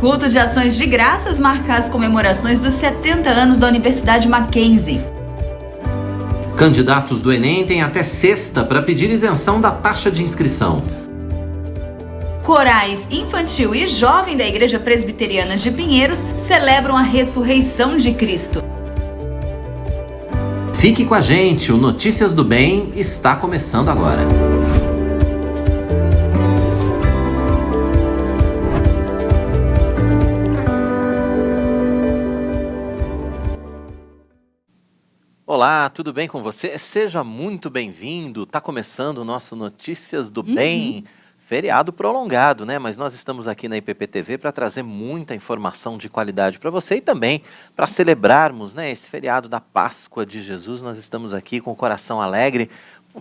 Culto de ações de graças marca as comemorações dos 70 anos da Universidade Mackenzie. Candidatos do Enem têm até sexta para pedir isenção da taxa de inscrição. Corais infantil e jovem da Igreja Presbiteriana de Pinheiros celebram a ressurreição de Cristo. Fique com a gente, o Notícias do Bem está começando agora. Olá, tudo bem com você? Seja muito bem-vindo. Está começando o nosso Notícias do Bem, feriado prolongado, né? Mas nós estamos aqui na IPP-TV para trazer muita informação de qualidade para você e também para celebrarmos, né, esse feriado da Páscoa de Jesus. Nós estamos aqui com o coração alegre.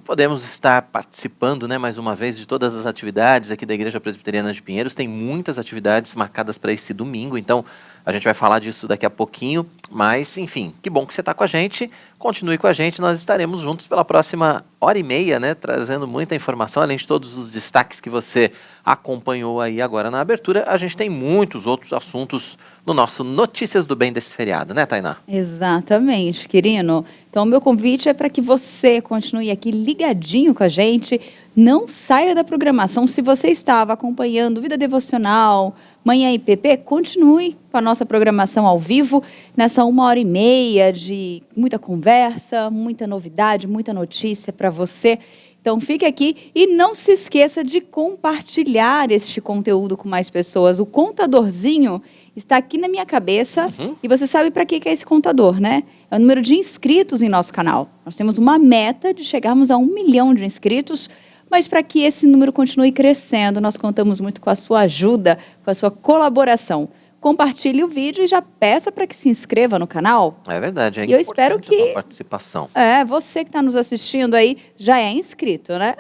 Podemos estar participando, né, mais uma vez de todas as atividades aqui da Igreja Presbiteriana de Pinheiros. Tem muitas atividades marcadas para esse domingo, então a gente vai falar disso daqui a pouquinho. Mas, enfim, que bom que você está com a gente. Continue com a gente, nós estaremos juntos pela próxima hora e meia, né, trazendo muita informação, além de todos os destaques que você acompanhou aí agora na abertura. A gente tem muitos outros assuntos no nosso Notícias do Bem desse feriado, né, Tainá? Exatamente, querido. Então, o meu convite é para que você continue aqui ligadinho com a gente, não saia da programação. Se você estava acompanhando Vida Devocional, Manhã IPP, continue com a nossa programação ao vivo, nessa 1h30 de muita conversa, muita novidade, muita notícia para você. Então fique aqui e não se esqueça de compartilhar este conteúdo com mais pessoas. O contadorzinho está aqui na minha cabeça e você sabe para que é esse contador, né? É o número de inscritos em nosso canal. Nós temos uma meta de chegarmos a 1 milhão de inscritos, mas para que esse número continue crescendo, nós contamos muito com a sua ajuda, com a sua colaboração. Compartilhe o vídeo e já peça para que se inscreva no canal. É verdade, é e eu espero que a sua participação. Você que está nos assistindo aí já é inscrito, né?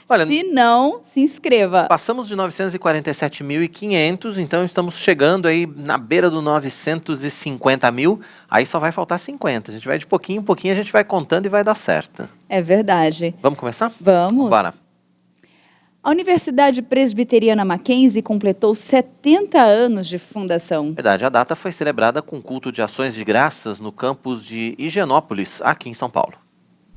Olha, se não, se inscreva. Passamos de 947.500, então estamos chegando aí na beira do 950 mil, aí só vai faltar 50. A gente vai de pouquinho em pouquinho, a gente vai contando e vai dar certo. É verdade. Vamos começar? Vamos. Bora. A Universidade Presbiteriana Mackenzie completou 70 anos de fundação. Verdade, a data foi celebrada com culto de ações de graças no campus de Higienópolis, aqui em São Paulo.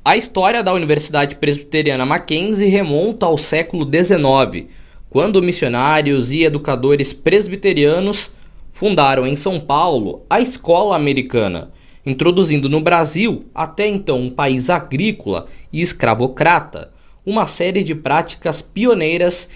A história da Universidade Presbiteriana Mackenzie remonta ao século XIX, quando missionários e educadores presbiterianos fundaram em São Paulo a Escola Americana, introduzindo no Brasil, até então um país agrícola e escravocrata, uma série de práticas pioneiras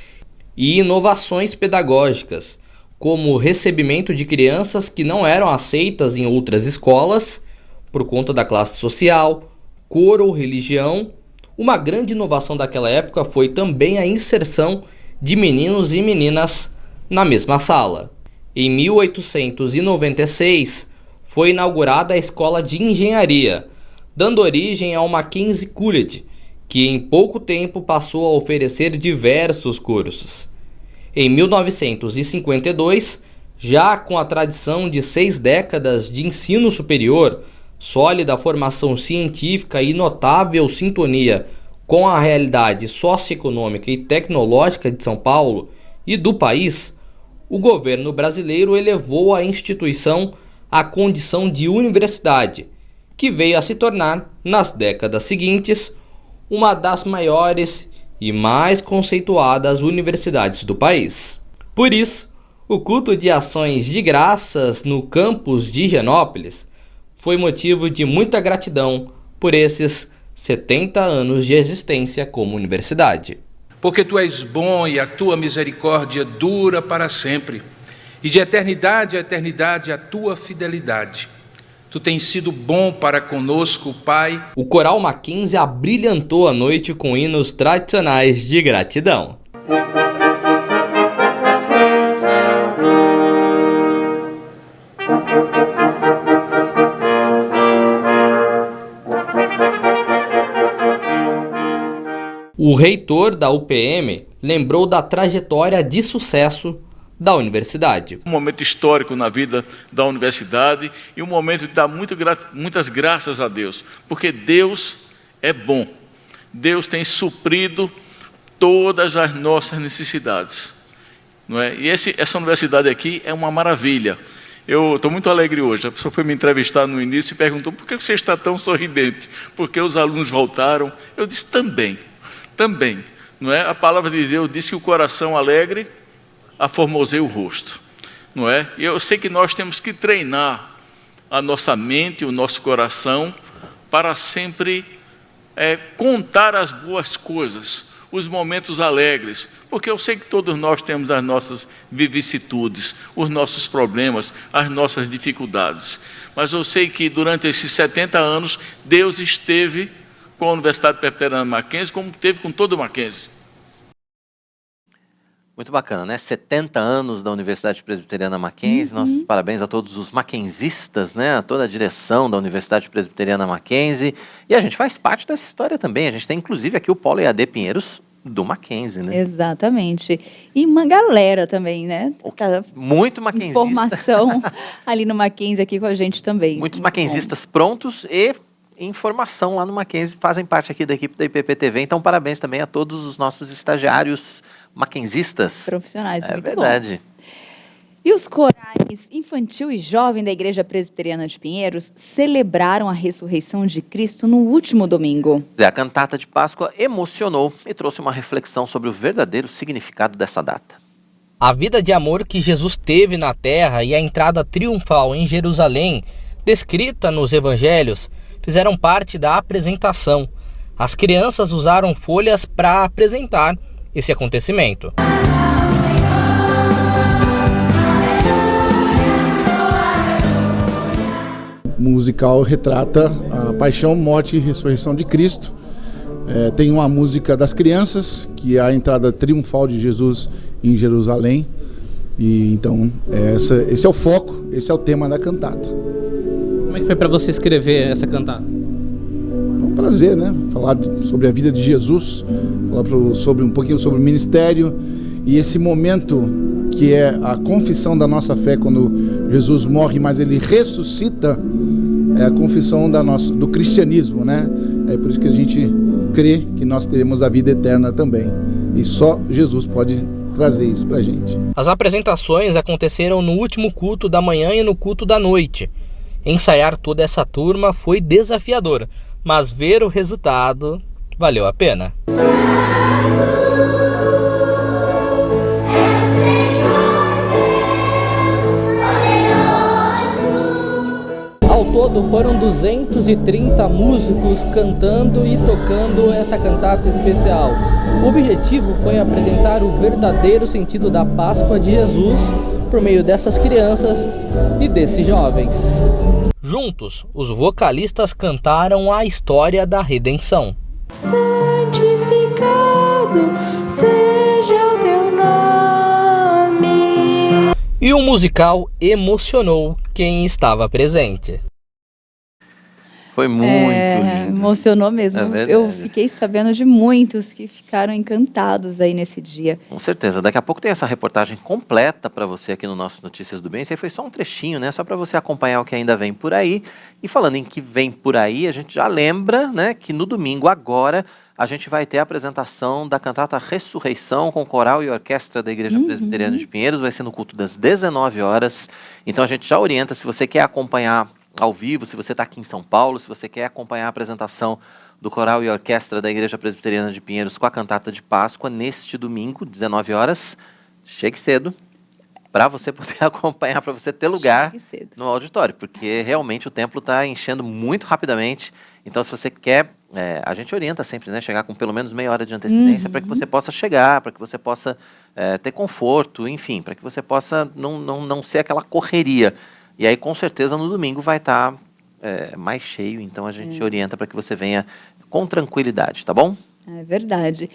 e inovações pedagógicas, como o recebimento de crianças que não eram aceitas em outras escolas por conta da classe social, cor ou religião. Uma grande inovação daquela época foi também a inserção de meninos e meninas na mesma sala. Em 1896, foi inaugurada a Escola de Engenharia, dando origem ao Mackenzie College, que em pouco tempo passou a oferecer diversos cursos. Em 1952, já com a tradição de 6 décadas de ensino superior, sólida formação científica e notável sintonia com a realidade socioeconômica e tecnológica de São Paulo e do país, o governo brasileiro elevou a instituição à condição de universidade, que veio a se tornar, nas décadas seguintes, uma das maiores e mais conceituadas universidades do país. Por isso, o culto de ações de graças no campus de Higienópolis foi motivo de muita gratidão por esses 70 anos de existência como universidade. Porque tu és bom e a tua misericórdia dura para sempre, e de eternidade a eternidade a tua fidelidade. Tu tens sido bom para conosco, Pai. O coral Mackenzie abrilhantou a noite com hinos tradicionais de gratidão. O reitor da UPM lembrou da trajetória de sucesso da universidade. Um momento histórico na vida da universidade e um momento de dar muitas graças a Deus, porque Deus é bom. Deus tem suprido todas as nossas necessidades. não é? E essa universidade aqui é uma maravilha. Eu estou muito alegre hoje. A pessoa foi me entrevistar no início e perguntou: por que você está tão sorridente? Porque os alunos voltaram. Eu disse: também, não é? A palavra de Deus diz que o coração alegre aformoseia o rosto, não é? E eu sei que nós temos que treinar a nossa mente, o nosso coração, para sempre contar as boas coisas, os momentos alegres, porque eu sei que todos nós temos as nossas vicissitudes, os nossos problemas, as nossas dificuldades, mas eu sei que durante esses 70 anos, Deus esteve com a Universidade Presbiteriana Mackenzie, como teve com todo o Mackenzie. Muito bacana, né? 70 anos da Universidade Presbiteriana Mackenzie. Nossos parabéns a todos os mackenzistas, né? A toda a direção da Universidade Presbiteriana Mackenzie. E a gente faz parte dessa história também. A gente tem, inclusive, aqui o Polo EAD Pinheiros do Mackenzie, né? Exatamente. E uma galera também, né? Muito mackenzista. Informação ali no Mackenzie aqui com a gente também. Muitos Muito mackenzistas prontos e informação lá no Mackenzie, fazem parte aqui da equipe da IPPTV. Então, parabéns também a todos os nossos estagiários mackenzistas. Profissionais, muito bom. É verdade. E os corais infantil e jovem da Igreja Presbiteriana de Pinheiros celebraram a ressurreição de Cristo no último domingo. A cantata de Páscoa emocionou e trouxe uma reflexão sobre o verdadeiro significado dessa data. A vida de amor que Jesus teve na terra e a entrada triunfal em Jerusalém, descrita nos evangelhos, fizeram parte da apresentação. As crianças usaram folhas para apresentar esse acontecimento. O musical retrata a paixão, morte e ressurreição de Cristo. Tem uma música das crianças, que é a entrada triunfal de Jesus em Jerusalém. E então, esse é o foco, esse é o tema da cantata. Como é que foi para você escrever essa cantata? É um prazer, né? Falar sobre a vida de Jesus, falar um pouquinho sobre o ministério e esse momento que é a confissão da nossa fé quando Jesus morre, mas ele ressuscita, é a confissão do cristianismo, né? É por isso que a gente crê que nós teremos a vida eterna também. E só Jesus pode trazer isso pra gente. As apresentações aconteceram no último culto da manhã e no culto da noite. Ensaiar toda essa turma foi desafiador, mas ver o resultado valeu a pena. Ao todo foram 230 músicos cantando e tocando essa cantata especial. O objetivo foi apresentar o verdadeiro sentido da Páscoa de Jesus por meio dessas crianças e desses jovens. Juntos, os vocalistas cantaram a história da redenção. Santificado seja o teu nome. E o musical emocionou quem estava presente. Foi muito lindo. Emocionou mesmo. É Eu fiquei sabendo de muitos que ficaram encantados aí nesse dia. Com certeza. Daqui a pouco tem essa reportagem completa para você aqui no nosso Notícias do Bem. Isso aí foi só um trechinho, né? Só para você acompanhar o que ainda vem por aí. E falando em que vem por aí, a gente já lembra, né, que no domingo agora a gente vai ter a apresentação da cantata Ressurreição com coral e orquestra da Igreja Presbiteriana de Pinheiros. Vai ser no culto das 19 horas. Então a gente já orienta, se você quer acompanhar ao vivo, se você está aqui em São Paulo, se você quer acompanhar a apresentação do coral e orquestra da Igreja Presbiteriana de Pinheiros com a cantata de Páscoa, neste domingo, 19 horas, chegue cedo, para você poder acompanhar, para você ter lugar no auditório, porque realmente o templo está enchendo muito rapidamente. Então, se você quer, a gente orienta sempre, né, chegar com pelo menos meia hora de antecedência para que você possa chegar, para que você possa ter conforto, enfim, para que você possa não ser aquela correria. E aí, com certeza, no domingo vai estar mais cheio, então a gente orienta para que você venha com tranquilidade, tá bom? É verdade.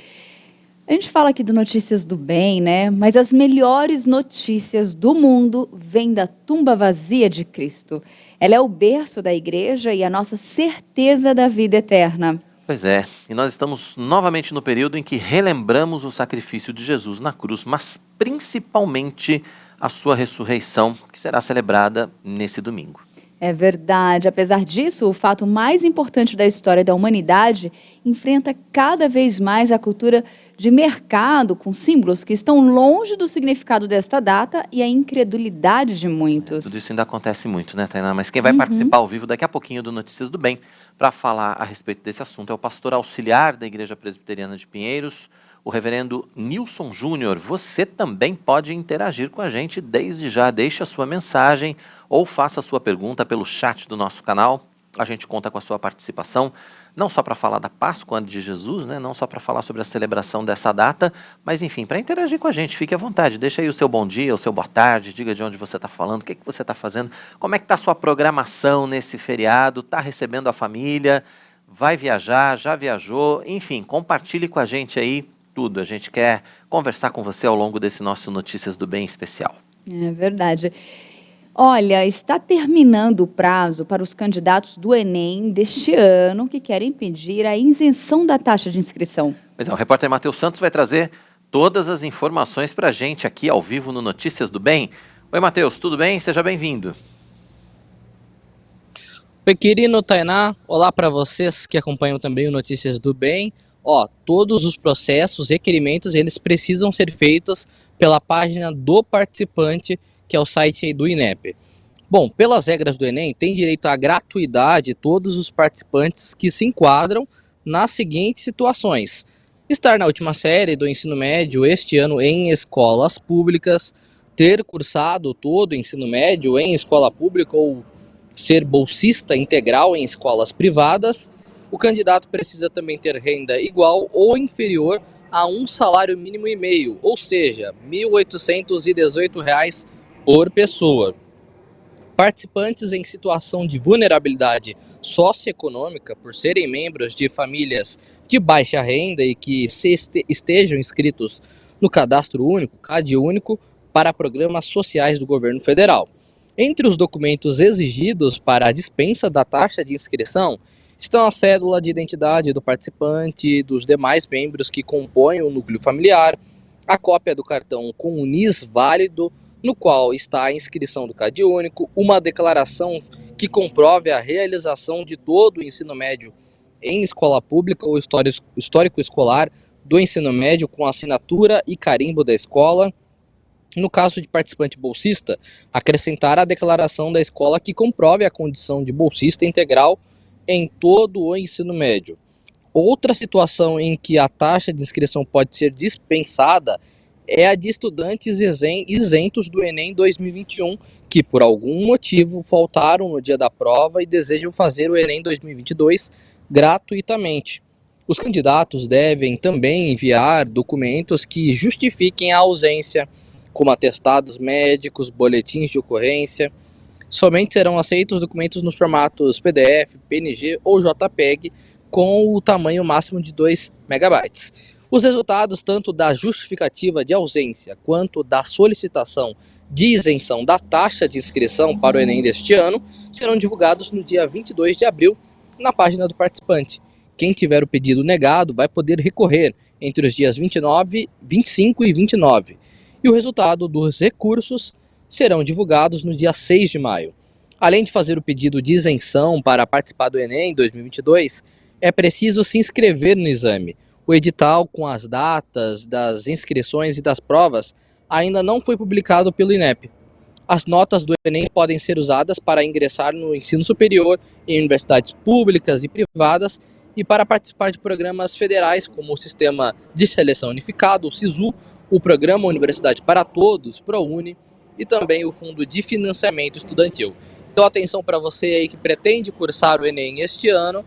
A gente fala aqui do Notícias do Bem, né? Mas as melhores notícias do mundo vêm da tumba vazia de Cristo. Ela é o berço da igreja e a nossa certeza da vida eterna. Pois é, e nós estamos novamente no período em que relembramos o sacrifício de Jesus na cruz, mas principalmente a sua ressurreição, que será celebrada nesse domingo. É verdade. Apesar disso, o fato mais importante da história da humanidade enfrenta cada vez mais a cultura de mercado, com símbolos que estão longe do significado desta data e a incredulidade de muitos. Tudo isso ainda acontece muito, né, Tainá? Mas quem vai participar ao vivo daqui a pouquinho do Notícias do Bem para falar a respeito desse assunto é o pastor auxiliar da Igreja Presbiteriana de Pinheiros, o reverendo Nilson Júnior. Você também pode interagir com a gente desde já. Deixe a sua mensagem ou faça a sua pergunta pelo chat do nosso canal. A gente conta com a sua participação, não só para falar da Páscoa de Jesus, né? Não só para falar sobre a celebração dessa data, mas enfim, para interagir com a gente. Fique à vontade, deixa aí o seu bom dia, o seu boa tarde, diga de onde você está falando, o que você está fazendo, como é que está a sua programação nesse feriado, está recebendo a família, vai viajar, já viajou, enfim, compartilhe com a gente aí tudo. A gente quer conversar com você ao longo desse nosso Notícias do Bem especial. É verdade. Olha, está terminando o prazo para os candidatos do Enem deste ano que querem pedir a isenção da taxa de inscrição. Pois é, o repórter Matheus Santos vai trazer todas as informações para a gente aqui ao vivo no Notícias do Bem. Oi, Matheus, tudo bem? Seja bem-vindo. Oi, Quirino, Tainá. Olá para vocês que acompanham também o Notícias do Bem. Todos os processos, requerimentos, eles precisam ser feitos pela página do participante, que é o site aí do INEP. Bom, pelas regras do Enem, tem direito à gratuidade todos os participantes que se enquadram nas seguintes situações: estar na última série do ensino médio este ano em escolas públicas, ter cursado todo o ensino médio em escola pública ou ser bolsista integral em escolas privadas. O candidato precisa também ter renda igual ou inferior a um salário mínimo e meio, ou seja, R$ 1.818 por pessoa. Participantes em situação de vulnerabilidade socioeconômica, por serem membros de famílias de baixa renda e que estejam inscritos no Cadastro Único, CAD Único, para programas sociais do governo federal. Entre os documentos exigidos para a dispensa da taxa de inscrição estão a cédula de identidade do participante e dos demais membros que compõem o núcleo familiar, a cópia do cartão com o NIS válido, no qual está a inscrição do CAD Único, uma declaração que comprove a realização de todo o ensino médio em escola pública ou histórico escolar do ensino médio com assinatura e carimbo da escola. No caso de participante bolsista, acrescentar a declaração da escola que comprove a condição de bolsista integral em todo o ensino médio. Outra situação em que a taxa de inscrição pode ser dispensada é a de estudantes isentos do Enem 2021, que por algum motivo faltaram no dia da prova e desejam fazer o Enem 2022 gratuitamente. Os candidatos devem também enviar documentos que justifiquem a ausência, como atestados médicos, boletins de ocorrência. Somente serão aceitos documentos nos formatos PDF, PNG ou JPEG com o tamanho máximo de 2 megabytes. Os resultados tanto da justificativa de ausência quanto da solicitação de isenção da taxa de inscrição para o Enem deste ano serão divulgados no dia 22 de abril na página do participante. Quem tiver o pedido negado vai poder recorrer entre os dias 29, 25 e 29. E o resultado dos recursos serão divulgados no dia 6 de maio. Além de fazer o pedido de isenção para participar do Enem 2022, é preciso se inscrever no exame. O edital com as datas das inscrições e das provas ainda não foi publicado pelo INEP. As notas do Enem podem ser usadas para ingressar no ensino superior em universidades públicas e privadas e para participar de programas federais como o Sistema de Seleção Unificado, o SISU, o Programa Universidade para Todos, ProUni, e também o Fundo de Financiamento Estudantil. Então, atenção para você aí que pretende cursar o Enem este ano.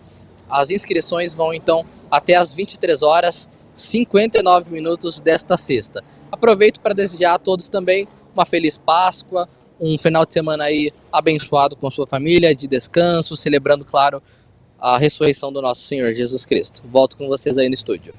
As inscrições vão então até às 23 horas 59 minutos desta sexta. Aproveito para desejar a todos também uma feliz Páscoa, um final de semana aí abençoado com a sua família, de descanso, celebrando, claro, a ressurreição do nosso Senhor Jesus Cristo. Volto com vocês aí no estúdio.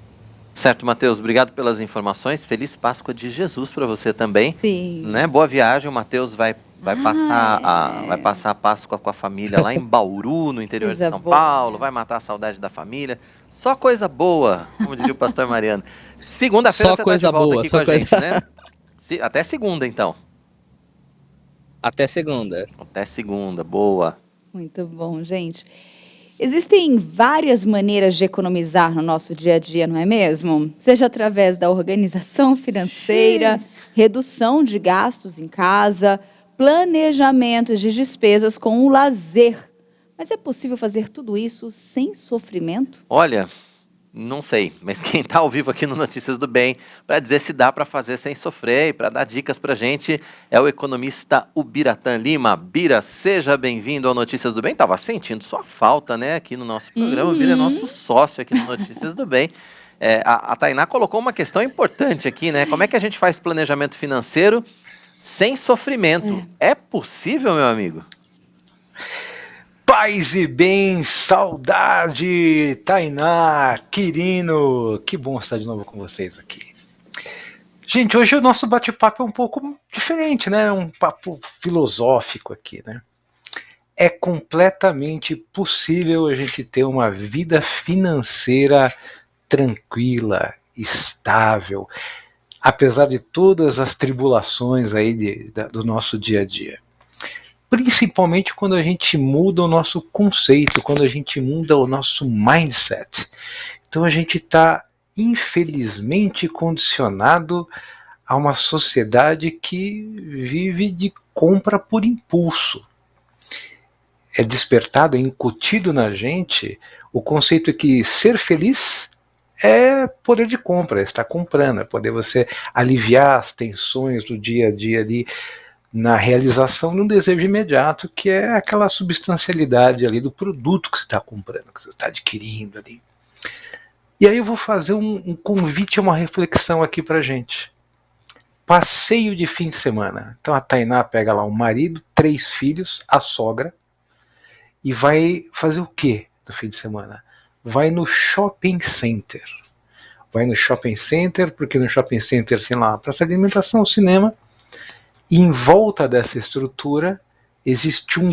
Certo, Matheus, obrigado pelas informações. Feliz Páscoa de Jesus para você também. Sim. Né? Boa viagem. O Matheus vai passar a Páscoa com a família lá em Bauru, no interior de São Paulo. Vai matar a saudade da família. Só coisa boa, como diria o pastor Mariano. Segunda-feira você está de volta aqui com a gente, né? Até segunda, então. Até segunda. Até segunda, boa. Muito bom, gente. Existem várias maneiras de economizar no nosso dia a dia, não é mesmo? Seja através da organização financeira, redução de gastos em casa, planejamento de despesas com o lazer. Mas é possível fazer tudo isso sem sofrimento? Olha, não sei, mas quem está ao vivo aqui no Notícias do Bem para dizer se dá para fazer sem sofrer e para dar dicas para a gente é o economista Ubiratã Lima. Bira, seja bem-vindo ao Notícias do Bem. Tava sentindo sua falta, né, aqui no nosso programa. O Bira é nosso sócio aqui no Notícias do Bem. A Tainá colocou uma questão importante aqui, né? Como é que a gente faz planejamento financeiro sem sofrimento? É possível, meu amigo? Paz e bem, saudade, Tainá, Quirino, que bom estar de novo com vocês aqui. Gente, hoje o nosso bate-papo é um pouco diferente, né? Um papo filosófico aqui, né? É completamente possível a gente ter uma vida financeira tranquila, estável, apesar de todas as tribulações aí do nosso dia a dia. Principalmente quando a gente muda o nosso conceito, quando a gente muda o nosso mindset. Então a gente está, infelizmente, condicionado a uma sociedade que vive de compra por impulso. É despertado, é incutido na gente o conceito que ser feliz é poder de compra, é estar comprando, é poder você aliviar as tensões do dia a dia ali, na realização de um desejo imediato, que é aquela substancialidade ali do produto que você está comprando, que você está adquirindo ali. E aí eu vou fazer um convite, uma reflexão aqui pra gente. Passeio de fim de semana. Então a Tainá pega lá o marido, 3 filhos, a sogra, e vai fazer o quê no fim de semana? Vai no shopping center. Vai no shopping center, porque no shopping center tem lá a praça de alimentação, o cinema. E em volta dessa estrutura existe um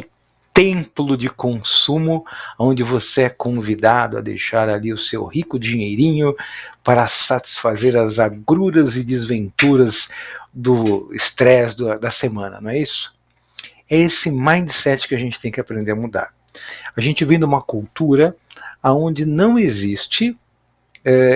templo de consumo onde você é convidado a deixar ali o seu rico dinheirinho para satisfazer as agruras e desventuras do estresse da semana, não é isso? É esse mindset que a gente tem que aprender a mudar. A gente vem de uma cultura onde não existe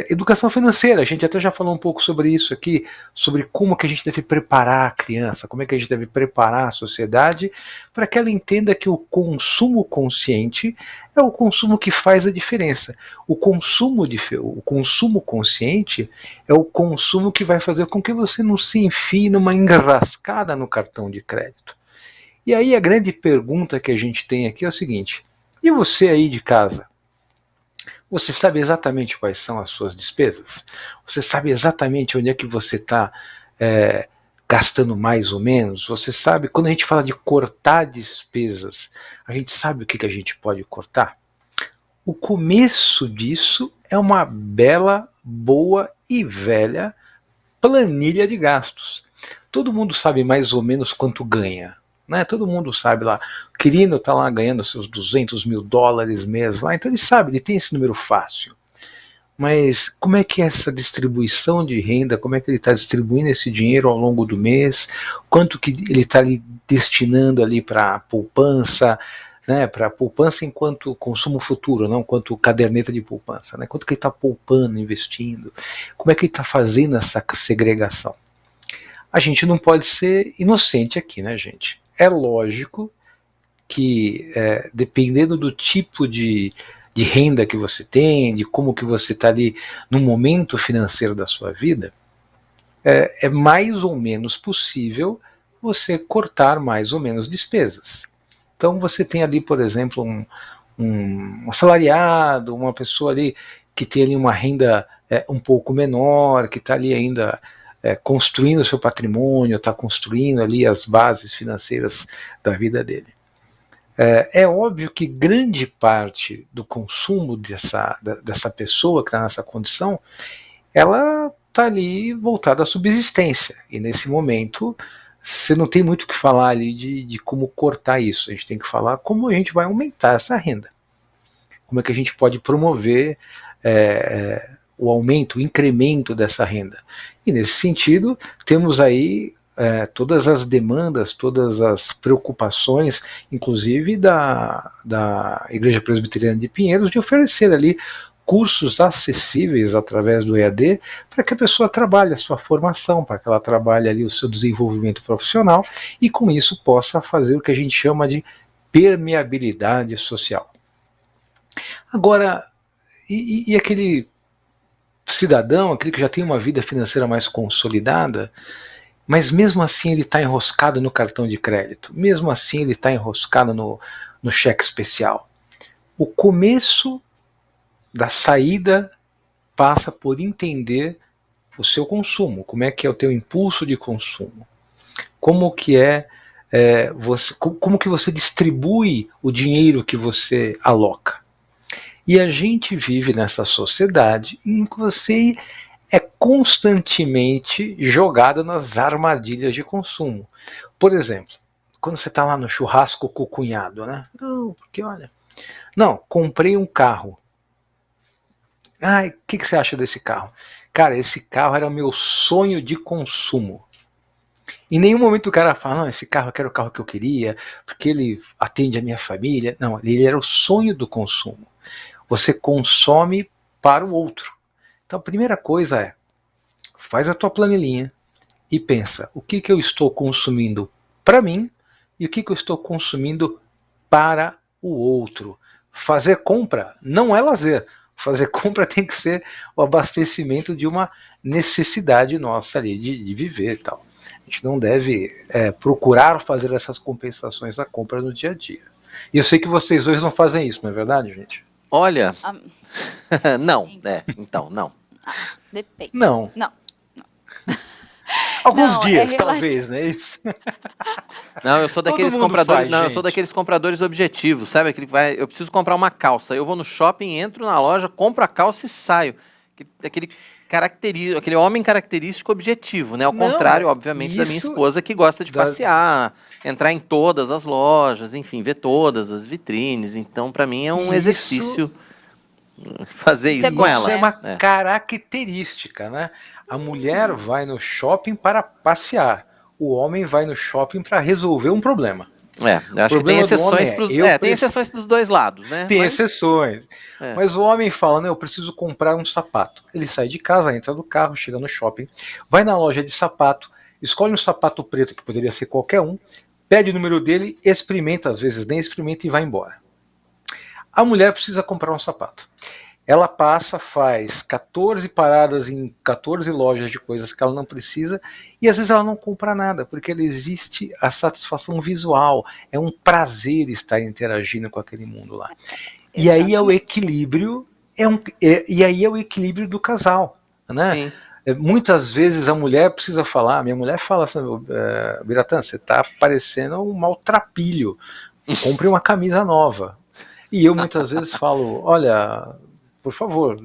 educação financeira. A gente até já falou um pouco sobre isso aqui, sobre como que a gente deve preparar a criança, como é que a gente deve preparar a sociedade para que ela entenda que o consumo consciente é o consumo que faz a diferença. O consumo consciente é o consumo que vai fazer com que você não se enfie numa enrascada no cartão de crédito. E aí a grande pergunta que a gente tem aqui é o seguinte: e você aí de casa? Você sabe exatamente quais são as suas despesas? Você sabe exatamente onde é que você está gastando mais ou menos? Você sabe, quando a gente fala de cortar despesas, a gente sabe o que a gente pode cortar? O começo disso é uma bela, boa e velha planilha de gastos. Todo mundo sabe mais ou menos quanto ganha. Né? Todo mundo sabe lá, o Quirino está lá ganhando seus $200 mil mês lá, então ele sabe, ele tem esse número fácil. Mas como é que é essa distribuição de renda, como é que ele está distribuindo esse dinheiro ao longo do mês, quanto que ele está ali destinando ali para poupança, né, para poupança enquanto consumo futuro, não enquanto caderneta de poupança, né, quanto que ele está poupando, investindo, como é que ele está fazendo essa segregação. A gente não pode ser inocente aqui, né, gente? É lógico que, dependendo do tipo de renda que você tem, de como que você está ali no momento financeiro da sua vida, é mais ou menos possível você cortar mais ou menos despesas. Então você tem ali, por exemplo, um assalariado, uma pessoa ali que tem ali uma renda um pouco menor, que está ali ainda construindo o seu patrimônio, está construindo ali as bases financeiras da vida dele. É óbvio que grande parte do consumo dessa pessoa que está nessa condição, ela está ali voltada à subsistência, e nesse momento você não tem muito o que falar ali de como cortar isso. A gente tem que falar como a gente vai aumentar essa renda, como é que a gente pode promover o aumento, o incremento dessa renda. E nesse sentido, temos aí todas as demandas, todas as preocupações, inclusive da Igreja Presbiteriana de Pinheiros, de oferecer ali cursos acessíveis através do EAD para que a pessoa trabalhe a sua formação, para que ela trabalhe ali o seu desenvolvimento profissional e com isso possa fazer o que a gente chama de permeabilidade social. Agora, e aquele cidadão, aquele que já tem uma vida financeira mais consolidada, mas mesmo assim ele está enroscado no cartão de crédito, mesmo assim ele está enroscado no cheque especial. O começo da saída passa por entender o seu consumo, como é que é o teu impulso de consumo, como que como que você distribui o dinheiro que você aloca. E a gente vive nessa sociedade em que você é constantemente jogado nas armadilhas de consumo. Por exemplo, quando você está lá no churrasco com o cunhado, né? Não, porque olha... Não, comprei um carro. O que você acha desse carro? Cara, esse carro era o meu sonho de consumo. Em nenhum momento o cara fala, não, esse carro era o carro que eu queria, porque ele atende a minha família. Não, ele era o sonho do consumo. Você consome para o outro. Então a primeira coisa é, faz a tua planilhinha e pensa, o que eu estou consumindo para mim e o que eu estou consumindo para o outro. Fazer compra não é lazer. Fazer compra tem que ser o abastecimento de uma necessidade nossa ali de viver e tal. A gente não deve procurar fazer essas compensações da compra no dia a dia. E eu sei que vocês dois não fazem isso, não é verdade, gente? Olha, não, então, não. Depende. Não. Não. Alguns dias, talvez, né? Isso. Não, eu sou daqueles compradores. Eu sou daqueles compradores objetivos, sabe? Aquele que eu preciso comprar uma calça. Eu vou no shopping, entro na loja, compro a calça e saio. Aquele homem característico objetivo, né? Ao contrário, obviamente, da minha esposa que gosta de passear, entrar em todas as lojas, enfim, ver todas as vitrines. Então, para mim é um exercício fazer isso com ela. Isso é uma característica, né? A mulher vai no shopping para passear. O homem vai no shopping para resolver um problema. Eu acho que tem exceções tem exceções dos dois lados, né? Tem exceções. Mas o homem fala, eu preciso comprar um sapato. Ele sai de casa, entra no carro, chega no shopping, vai na loja de sapato, escolhe um sapato preto, que poderia ser qualquer um, pede o número dele, experimenta, às vezes nem experimenta e vai embora. A mulher precisa comprar um sapato. Ela passa, faz 14 paradas em 14 lojas de coisas que ela não precisa e às vezes ela não compra nada, porque ela existe a satisfação visual, é um prazer estar interagindo com aquele mundo lá. E aí é o equilíbrio, e aí é o equilíbrio do casal, né? Muitas vezes a mulher precisa falar, minha mulher fala assim, Biratã, você está parecendo um maltrapilho, compre uma camisa nova. E eu muitas vezes falo, olha, por favor,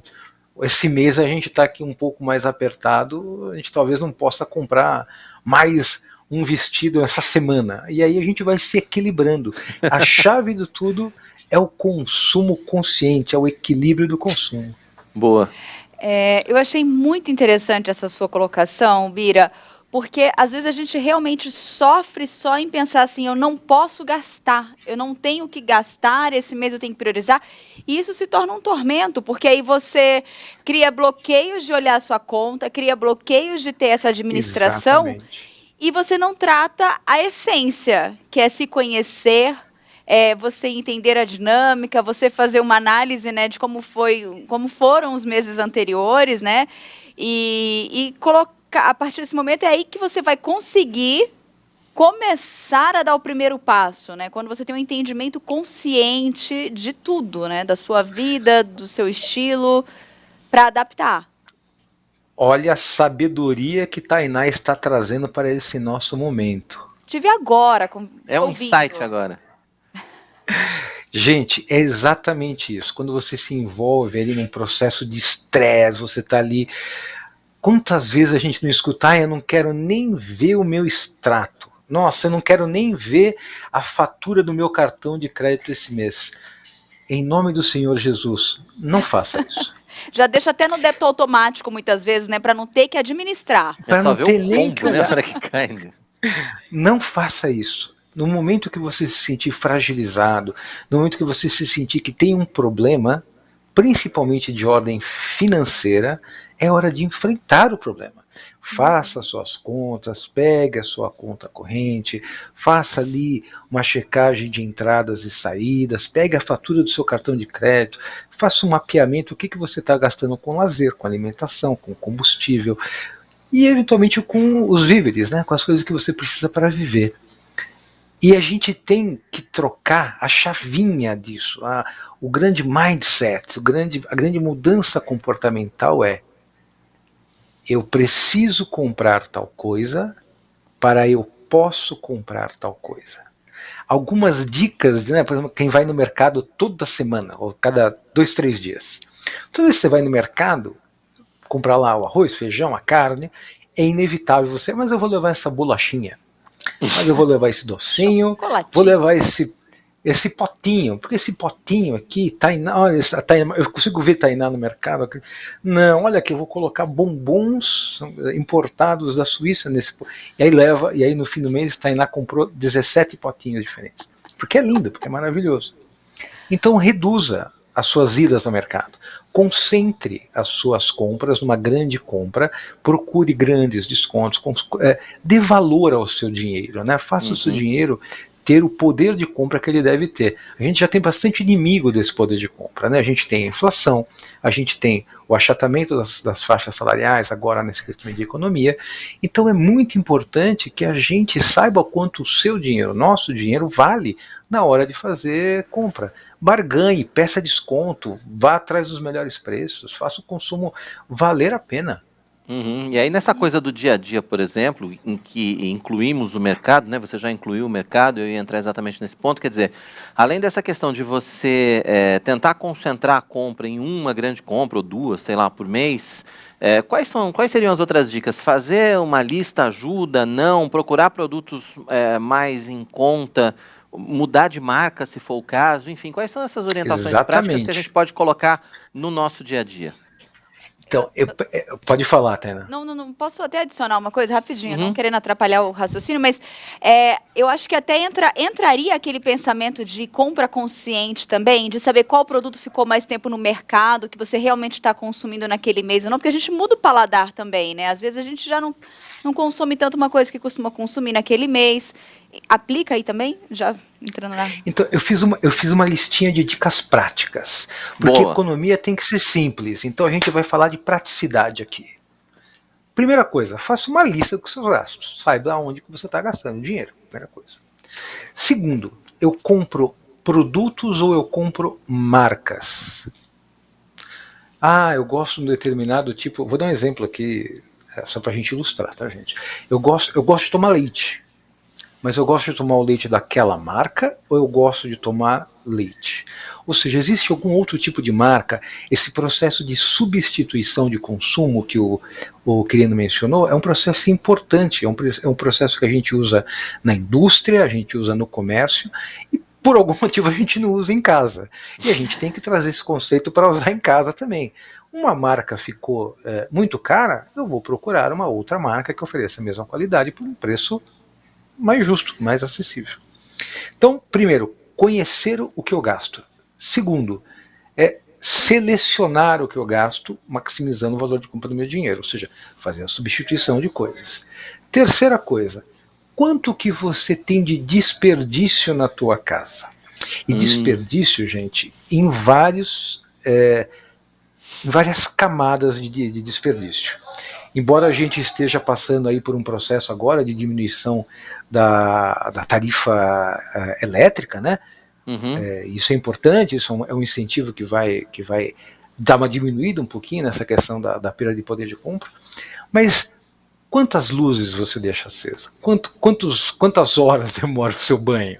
esse mês a gente está aqui um pouco mais apertado, a gente talvez não possa comprar mais um vestido essa semana. E aí a gente vai se equilibrando. A chave de tudo é o consumo consciente, é o equilíbrio do consumo. Boa. Eu achei muito interessante essa sua colocação, Bira, porque às vezes a gente realmente sofre só em pensar assim, eu não posso gastar, eu não tenho que gastar, esse mês eu tenho que priorizar, e isso se torna um tormento, porque aí você cria bloqueios de olhar a sua conta, cria bloqueios de ter essa administração, e você não trata a essência, que é se conhecer, você entender a dinâmica, você fazer uma análise, né, de como foram os meses anteriores, né, e colocar, a partir desse momento é aí que você vai conseguir começar a dar o primeiro passo, né? Quando você tem um entendimento consciente de tudo, né? Da sua vida, do seu estilo, para adaptar. Olha a sabedoria que Tainá está trazendo para esse nosso momento. Tive agora. É um insight agora. Gente, é exatamente isso. Quando você se envolve ali num processo de estresse, você está ali... Quantas vezes a gente não escuta, eu não quero nem ver o meu extrato. Nossa, eu não quero nem ver a fatura do meu cartão de crédito esse mês. Em nome do Senhor Jesus, não faça isso. Já deixa até no débito automático muitas vezes, né, para não ter que administrar. Para não ter nem que olhar para que cai. Não faça isso. No momento que você se sentir fragilizado, no momento que você se sentir que tem um problema, principalmente de ordem financeira, é hora de enfrentar o problema. Faça suas contas, pegue a sua conta corrente, faça ali uma checagem de entradas e saídas, pegue a fatura do seu cartão de crédito, faça um mapeamento, o que você está gastando com lazer, com alimentação, com combustível, e eventualmente com os víveres, né, com as coisas que você precisa para viver. E a gente tem que trocar a chavinha disso. O grande mindset, a grande mudança comportamental é: eu preciso comprar tal coisa para eu posso comprar tal coisa. Algumas dicas, né, por exemplo, quem vai no mercado toda semana, ou cada 2, 3 dias. Toda vez que você vai no mercado, comprar lá o arroz, feijão, a carne, é inevitável você, mas eu vou levar essa bolachinha, mas eu vou levar esse docinho, vou levar esse potinho, porque esse potinho aqui, Tainá, olha, eu consigo ver Tainá no mercado. Não, olha aqui, eu vou colocar bombons importados da Suíça nesse. E aí leva, e aí no fim do mês Tainá comprou 17 potinhos diferentes. Porque é lindo, porque é maravilhoso. Então reduza as suas idas ao mercado. Concentre as suas compras numa grande compra, procure grandes descontos, dê valor ao seu dinheiro, né? Faça o seu dinheiro ter o poder de compra que ele deve ter. A gente já tem bastante inimigo desse poder de compra, né? A gente tem a inflação, a gente tem o achatamento das faixas salariais agora nesse crescimento de economia. Então é muito importante que a gente saiba quanto o seu dinheiro, nosso dinheiro, vale na hora de fazer compra. Barganhe, peça desconto, vá atrás dos melhores preços, faça o consumo valer a pena. E aí nessa coisa do dia a dia, por exemplo, em que incluímos o mercado, né? Você já incluiu o mercado, eu ia entrar exatamente nesse ponto, quer dizer, além dessa questão de você tentar concentrar a compra em uma grande compra, ou duas, sei lá, por mês, quais seriam as outras dicas? Fazer uma lista ajuda, não? Procurar produtos mais em conta, mudar de marca se for o caso, enfim, quais são essas orientações práticas que a gente pode colocar no nosso dia a dia? Então, pode falar, Tainá. Não, posso até adicionar uma coisa rapidinho, não querendo atrapalhar o raciocínio, mas eu acho que até entraria aquele pensamento de compra consciente também, de saber qual produto ficou mais tempo no mercado, que você realmente está consumindo naquele mês ou não, porque a gente muda o paladar também, né? Às vezes a gente já não consome tanto uma coisa que costuma consumir naquele mês. Aplica aí também? Já entrando lá. Então, eu fiz uma listinha de dicas práticas. Porque economia tem que ser simples. Então a gente vai falar de praticidade aqui. Primeira coisa, faça uma lista com seus gastos. Saiba onde que você está gastando dinheiro. Primeira coisa. Segundo, eu compro produtos ou eu compro marcas? Eu gosto de um determinado tipo. Vou dar um exemplo aqui, só para a gente ilustrar, tá, gente? Eu gosto de tomar leite. Mas eu gosto de tomar o leite daquela marca ou eu gosto de tomar leite? Ou seja, existe algum outro tipo de marca? Esse processo de substituição de consumo que o Quirino mencionou é um processo importante, é um processo que a gente usa na indústria, a gente usa no comércio e por algum motivo a gente não usa em casa. E a gente tem que trazer esse conceito para usar em casa também. Uma marca ficou muito cara, eu vou procurar uma outra marca que ofereça a mesma qualidade por um preço mais justo, mais acessível. Então, primeiro, conhecer o que eu gasto. Segundo, selecionar o que eu gasto, maximizando o valor de compra do meu dinheiro, ou seja, fazer a substituição de coisas. Terceira coisa, quanto que você tem de desperdício na tua casa? E desperdício, gente, em várias camadas de desperdício. Embora a gente esteja passando aí por um processo agora de diminuição da tarifa elétrica, né? Isso é importante, isso é um incentivo que vai dar uma diminuída um pouquinho nessa questão da perda de poder de compra. Mas quantas luzes você deixa acesa? Quantas horas demora o seu banho?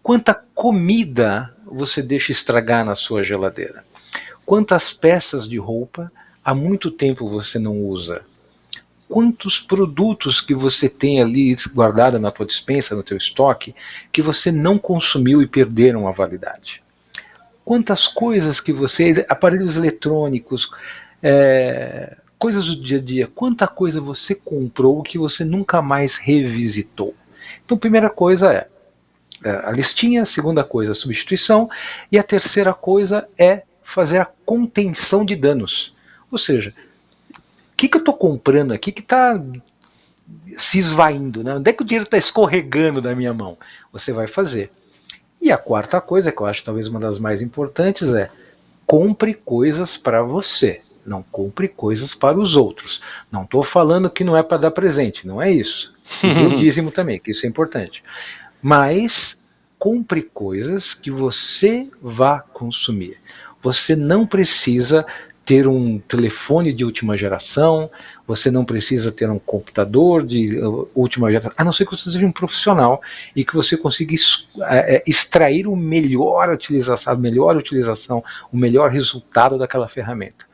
Quanta comida você deixa estragar na sua geladeira? Quantas peças de roupa há muito tempo você não usa? Quantos produtos que você tem ali guardado na tua despensa, no teu estoque, que você não consumiu e perderam a validade? Quantas coisas que você... aparelhos eletrônicos, coisas do dia a dia. Quanta coisa você comprou que você nunca mais revisitou? Então, primeira coisa é a listinha, a segunda coisa, a substituição, e a terceira coisa é fazer a contenção de danos. Ou seja, o que eu estou comprando aqui que está se esvaindo? Né? Onde é que o dinheiro está escorregando da minha mão? Você vai fazer. E a quarta coisa, que eu acho talvez uma das mais importantes, é compre coisas para você. Não compre coisas para os outros. Não estou falando que não é para dar presente, não é isso. E dê o dízimo também, que isso é importante. Mas compre coisas que você vá consumir. Você não precisa ter um telefone de última geração, você não precisa ter um computador de última geração, a não ser que você seja um profissional e que você consiga extrair a melhor utilização, o melhor resultado daquela ferramenta.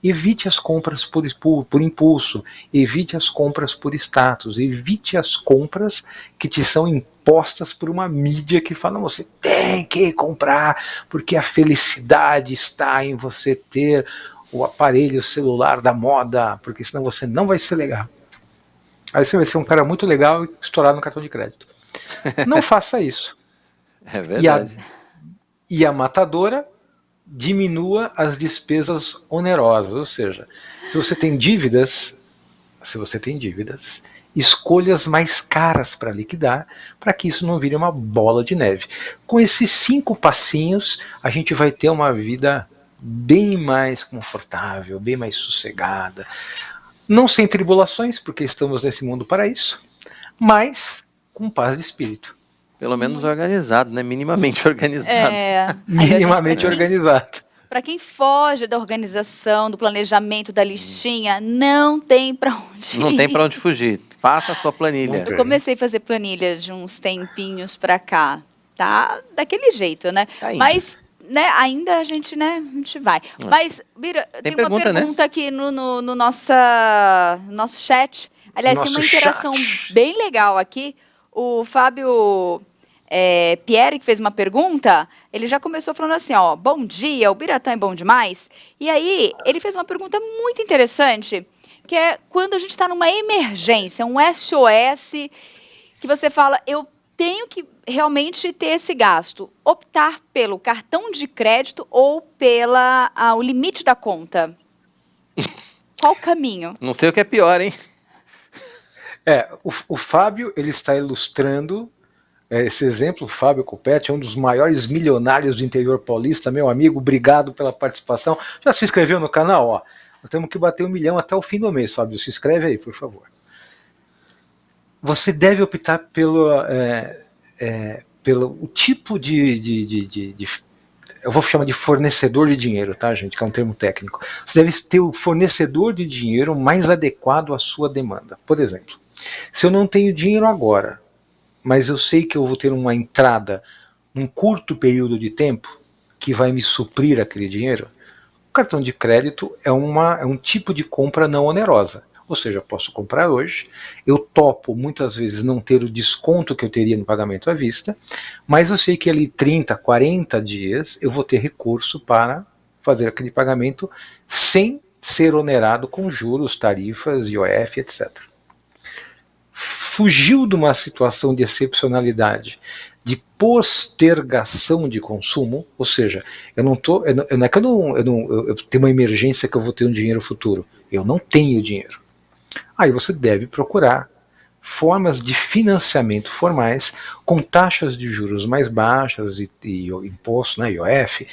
Evite as compras por impulso, evite as compras por status, evite as compras que te são impostas por uma mídia que fala, não, você tem que comprar, porque a felicidade está em você ter o aparelho celular da moda, porque senão você não vai ser legal. Aí você vai ser um cara muito legal e estourar no cartão de crédito. Não faça isso. É verdade. E a matadora, diminua as despesas onerosas, ou seja, se você tem dívidas, escolha as mais caras para liquidar, para que isso não vire uma bola de neve. Com esses 5 passinhos, a gente vai ter uma vida bem mais confortável, bem mais sossegada, não sem tribulações, porque estamos nesse mundo para isso, mas com paz de espírito. Pelo menos organizado, né? Minimamente organizado. Minimamente organizado. Para quem foge da organização, do planejamento, da listinha, não tem para onde ir. Não tem para onde fugir. Faça a sua planilha. Eu comecei a fazer planilha de uns tempinhos para cá. Tá daquele jeito, né? Mas, né, ainda a gente vai. Mas, Bira, tem uma pergunta, né, aqui no nosso chat. Aliás, tem uma interação bem legal aqui. O Fábio Pierre, que fez uma pergunta, ele já começou falando assim, ó, bom dia, o Biratã é bom demais. E aí, ele fez uma pergunta muito interessante, que é quando a gente está numa emergência, um SOS, que você fala, eu tenho que realmente ter esse gasto, optar pelo cartão de crédito ou o limite da conta. Qual o caminho? Não sei o que é pior, hein? O Fábio, ele está ilustrando esse exemplo. O Fábio Copete é um dos maiores milionários do interior paulista, meu amigo, obrigado pela participação. Já se inscreveu no canal? Ó, nós temos que bater 1 milhão até o fim do mês, Fábio, se inscreve aí, por favor. Você deve optar pelo tipo eu vou chamar de fornecedor de dinheiro, tá, gente, que é um termo técnico. Você deve ter o fornecedor de dinheiro mais adequado à sua demanda. Por exemplo, se eu não tenho dinheiro agora, mas eu sei que eu vou ter uma entrada num curto período de tempo que vai me suprir aquele dinheiro, o cartão de crédito é um tipo de compra não onerosa. Ou seja, eu posso comprar hoje, eu topo muitas vezes não ter o desconto que eu teria no pagamento à vista, mas eu sei que ali 30, 40 dias eu vou ter recurso para fazer aquele pagamento sem ser onerado com juros, tarifas, IOF, etc. Fugiu de uma situação de excepcionalidade, de postergação de consumo, ou seja, não é que eu tenho uma emergência que eu vou ter um dinheiro futuro, eu não tenho dinheiro. Aí você deve procurar formas de financiamento formais com taxas de juros mais baixas e imposto, né, IOF,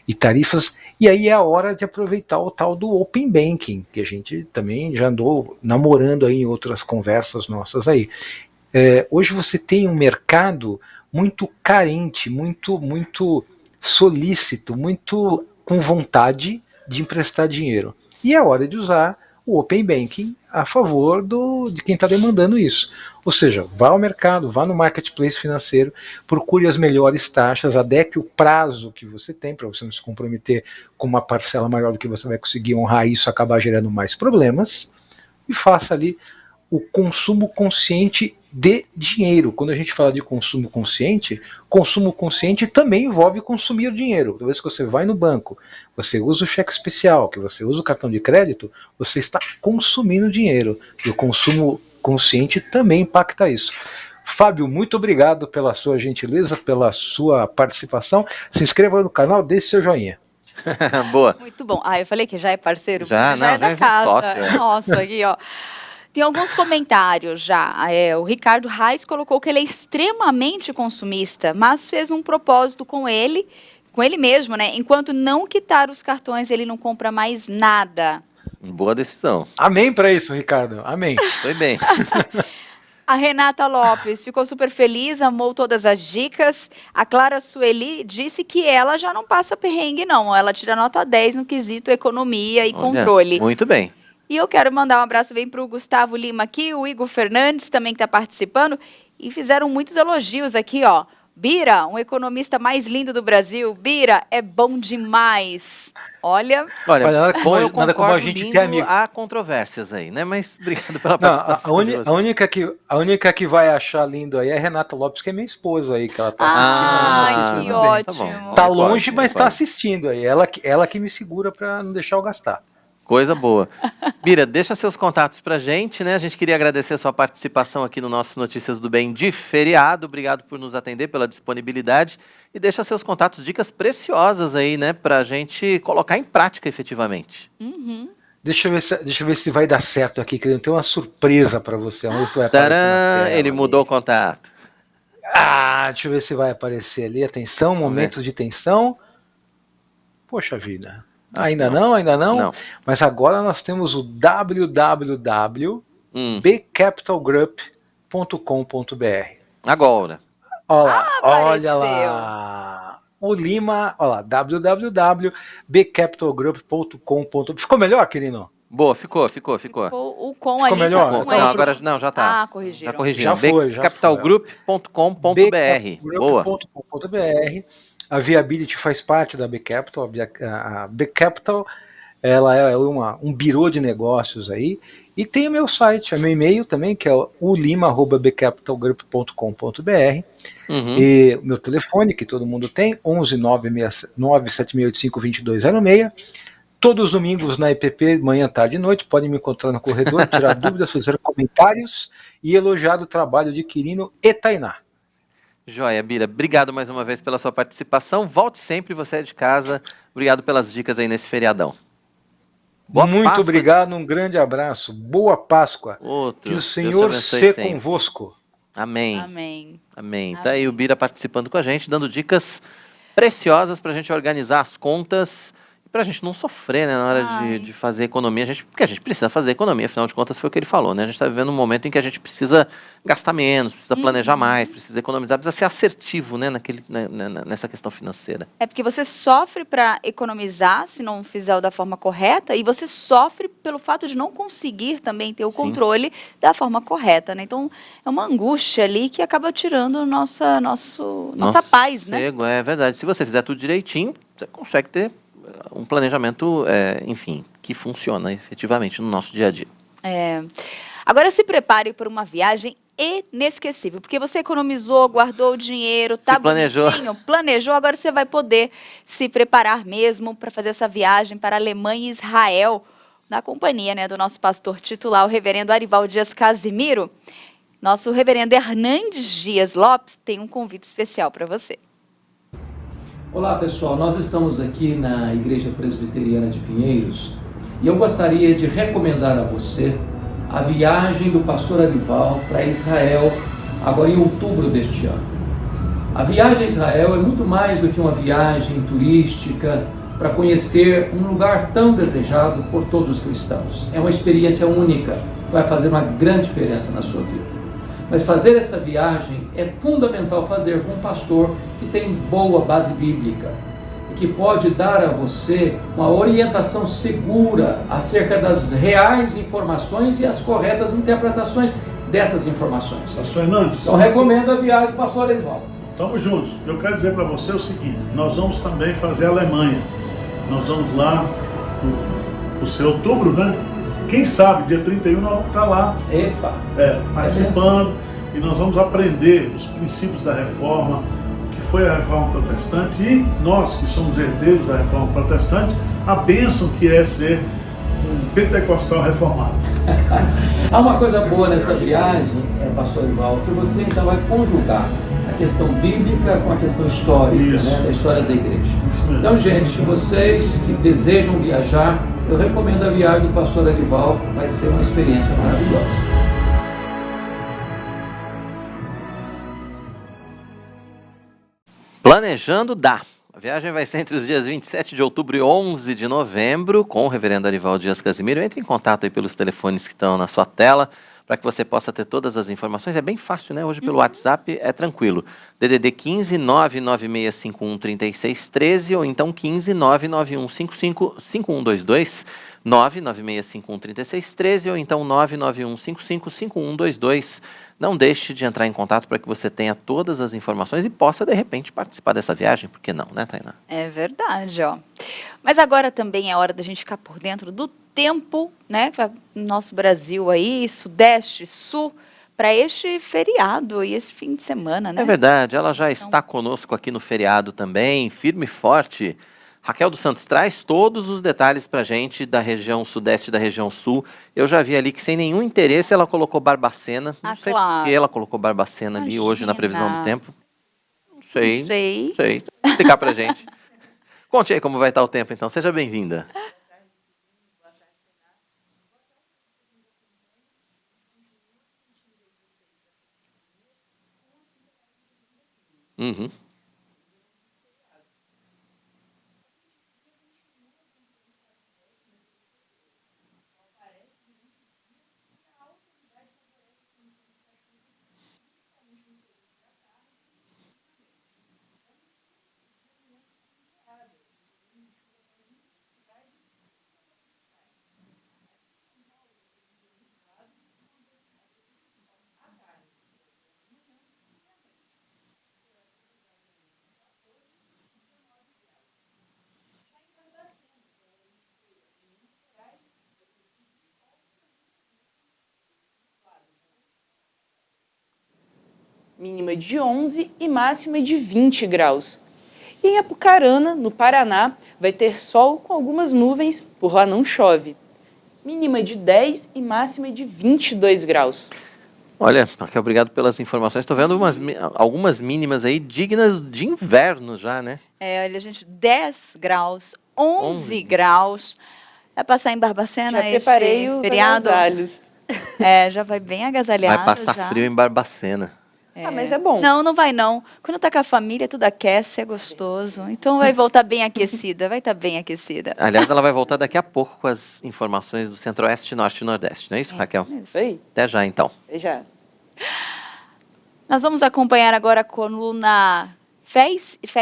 e tarifas, e aí é a hora de aproveitar o tal do Open Banking, que a gente também já andou namorando aí em outras conversas nossas aí. Hoje você tem um mercado muito carente, muito solícito, muito com vontade de emprestar dinheiro. E é hora de usar o Open Banking a favor de quem está demandando isso. Ou seja, vá ao mercado, vá no marketplace financeiro, procure as melhores taxas, adeque o prazo que você tem para você não se comprometer com uma parcela maior do que você vai conseguir honrar isso, acabar gerando mais problemas, e faça ali o consumo consciente de dinheiro. Quando a gente fala de consumo consciente também envolve consumir dinheiro. Toda vez que você vai no banco, você usa o cheque especial, que você usa o cartão de crédito, você está consumindo dinheiro. E o consumo consciente também impacta isso. Fábio, muito obrigado pela sua gentileza, pela sua participação. Se inscreva no canal, deixe seu joinha. Boa. Muito bom. Eu falei que já é parceiro? Já, não, é da já é casa. sócio, Nossa, aqui, ó. Tem alguns comentários já. O Ricardo Reis colocou que ele é extremamente consumista, mas fez um propósito com ele mesmo, né? Enquanto não quitar os cartões, ele não compra mais nada. Boa decisão. Amém para isso, Ricardo. Amém. Foi bem. A Renata Lopes ficou super feliz, amou todas as dicas. A Clara Sueli disse que ela já não passa perrengue, não. Ela tira nota 10 no quesito economia e controle. Muito bem. E eu quero mandar um abraço bem para o Gustavo Lima aqui, o Igor Fernandes também que está participando. E fizeram muitos elogios aqui, ó. Bira, um economista mais lindo do Brasil. Bira, é bom demais. Olha, nada bom, eu como a concordo, gente lindo, ter amigo. há controvérsias aí, né? Mas obrigado pela Não, participação. a única que vai achar lindo aí é a Renata Lopes, que é minha esposa aí, que ela tá assistindo. que ótimo. Tá longe, mas tá assistindo aí. Ela que me segura para não deixar eu gastar. Coisa boa. Bira, deixa seus contatos pra gente, né? A gente queria agradecer a sua participação aqui no nosso Notícias do Bem de feriado. Obrigado por nos atender, pela disponibilidade. E deixa seus contatos, dicas preciosas aí, né? Pra gente colocar em prática efetivamente. Uhum. Deixa eu ver se vai dar certo aqui, que eu tenho uma surpresa para você. Vamos ver se vai aparecer na tela. Ele mudou o contato. Deixa eu ver se vai aparecer ali. Atenção, momento de tensão. Poxa vida. Ainda não. Mas agora nós temos o www.bcapitalgroup.com.br. Agora. Olha lá. O Lima, olha lá, www.bcapitalgroup.com.br. Ficou melhor, querido? Boa, ficou. O com ficou ali melhor? tá Não, agora não, já tá. Corrigiram. Já corrigiram. Já foi. Capitalgroup.com.br. Boa. Bcapital.com.br. A Viability faz parte da Bcapital. A Bcapital, ela é um birô de negócios aí. E tem o meu site, meu e-mail também, que é o lima@bcapitalgroup.com.br. E o meu telefone, que todo mundo tem, 11 97685 2206. Todos os domingos na EPP, manhã, tarde e noite, podem me encontrar no corredor, tirar dúvidas, fazer comentários e elogiar o trabalho de Quirino e Tainá. Joia, Bira. Obrigado mais uma vez pela sua participação. Volte sempre, você é de casa. Obrigado pelas dicas aí nesse feriadão. Muito Páscoa. obrigado, um grande abraço. Boa Páscoa. Outro. Que o Senhor seja convosco. Amém. Tá aí o Bira participando com a gente, dando dicas preciosas para a gente organizar as contas e para a gente não sofrer, né, na hora de fazer economia. Porque a gente precisa fazer economia, afinal de contas foi o que ele falou, né? A gente está vivendo um momento em que a gente precisa gastar menos, precisa planejar mais, precisa economizar, precisa ser assertivo, né, nessa questão financeira. É porque você sofre para economizar se não fizer da forma correta e você sofre pelo fato de não conseguir também ter o controle da forma correta, né? Então é uma angústia ali que acaba tirando nossa paz, né? É verdade. Se você fizer tudo direitinho, você consegue ter um planejamento, enfim, que funciona efetivamente no nosso dia a dia. Agora se prepare para uma viagem inesquecível, porque você economizou, guardou o dinheiro, tá bonitinho, planejou, agora você vai poder se preparar mesmo para fazer essa viagem para a Alemanha e Israel, na companhia, né, do nosso pastor titular, o reverendo Arival Dias Casimiro. Nosso reverendo Hernandes Dias Lopes tem um convite especial para você. Olá pessoal, nós estamos aqui na Igreja Presbiteriana de Pinheiros e eu gostaria de recomendar a você a viagem do pastor Arival para Israel, agora em outubro deste ano. A viagem a Israel é muito mais do que uma viagem turística para conhecer um lugar tão desejado por todos os cristãos. É uma experiência única, vai fazer uma grande diferença na sua vida. Mas fazer esta viagem é fundamental fazer com um pastor que tem boa base bíblica e que pode dar a você uma orientação segura acerca das reais informações e as corretas interpretações dessas informações. Pastor Hernandes. Então recomendo a viagem do pastor Arival. Estamos juntos. Eu quero dizer para você o seguinte, nós vamos também fazer a Alemanha. Nós vamos lá no outubro, né? Quem sabe, dia 31 nós vamos estar lá participando e nós vamos aprender os princípios da reforma, o que foi a reforma protestante e nós que somos herdeiros da reforma protestante, a bênção que é ser um pentecostal reformado. Há uma coisa boa nessa viagem, pastor Arivaldo, que você então vai conjugar a questão bíblica com a questão histórica, né, da história da igreja. Então, gente, vocês que desejam viajar, eu recomendo a viagem do pastor Arivaldo, vai ser uma experiência maravilhosa. Planejando dá. A viagem vai ser entre os dias 27 de outubro e 11 de novembro com o reverendo Arivaldo Dias Casimiro. Entre em contato aí pelos telefones que estão na sua tela para que você possa ter todas as informações. É bem fácil, né? Hoje pelo WhatsApp é tranquilo. DDD 15 99651 3613 ou então 15 99155 5122, 99651 3613 ou então 99155 5122. Não deixe de entrar em contato para que você tenha todas as informações e possa, de repente, participar dessa viagem. Por que não, né, Tainá? É verdade, ó. Mas agora também é hora da gente ficar por dentro do tempo, né? Nosso Brasil aí, Sudeste, Sul, para este feriado e esse fim de semana, né? É verdade, ela já está conosco aqui no feriado também, firme e forte. Raquel dos Santos traz todos os detalhes para a gente da região Sudeste e da região Sul. Eu já vi ali que sem nenhum interesse ela colocou Barbacena. Não sei por que ela colocou Barbacena ali hoje na previsão do tempo. Não sei. Explicar para a gente. Conte aí como vai estar o tempo então. Seja bem-vinda. Uhum. Mínima de 11 e máxima de 20 graus. E em Apucarana, no Paraná, vai ter sol com algumas nuvens, por lá não chove. Mínima de 10 e máxima de 22 graus. Olha, Raquel, obrigado pelas informações. Estou vendo algumas mínimas aí dignas de inverno já, né? Olha, gente, 10 graus, 11 graus. Vai passar em Barbacena já preparei os feriado? Agasalhos. Já vai bem agasalhado. Vai passar frio em Barbacena. Mas é bom. Não vai não. Quando tá com a família, tudo aquece, é gostoso. Então vai voltar bem aquecida, vai estar bem aquecida. Aliás, ela vai voltar daqui a pouco com as informações do Centro-Oeste, Norte e Nordeste. Não é isso, Raquel? Isso aí. Até já, então. Até já. Nós vamos acompanhar agora a coluna Fé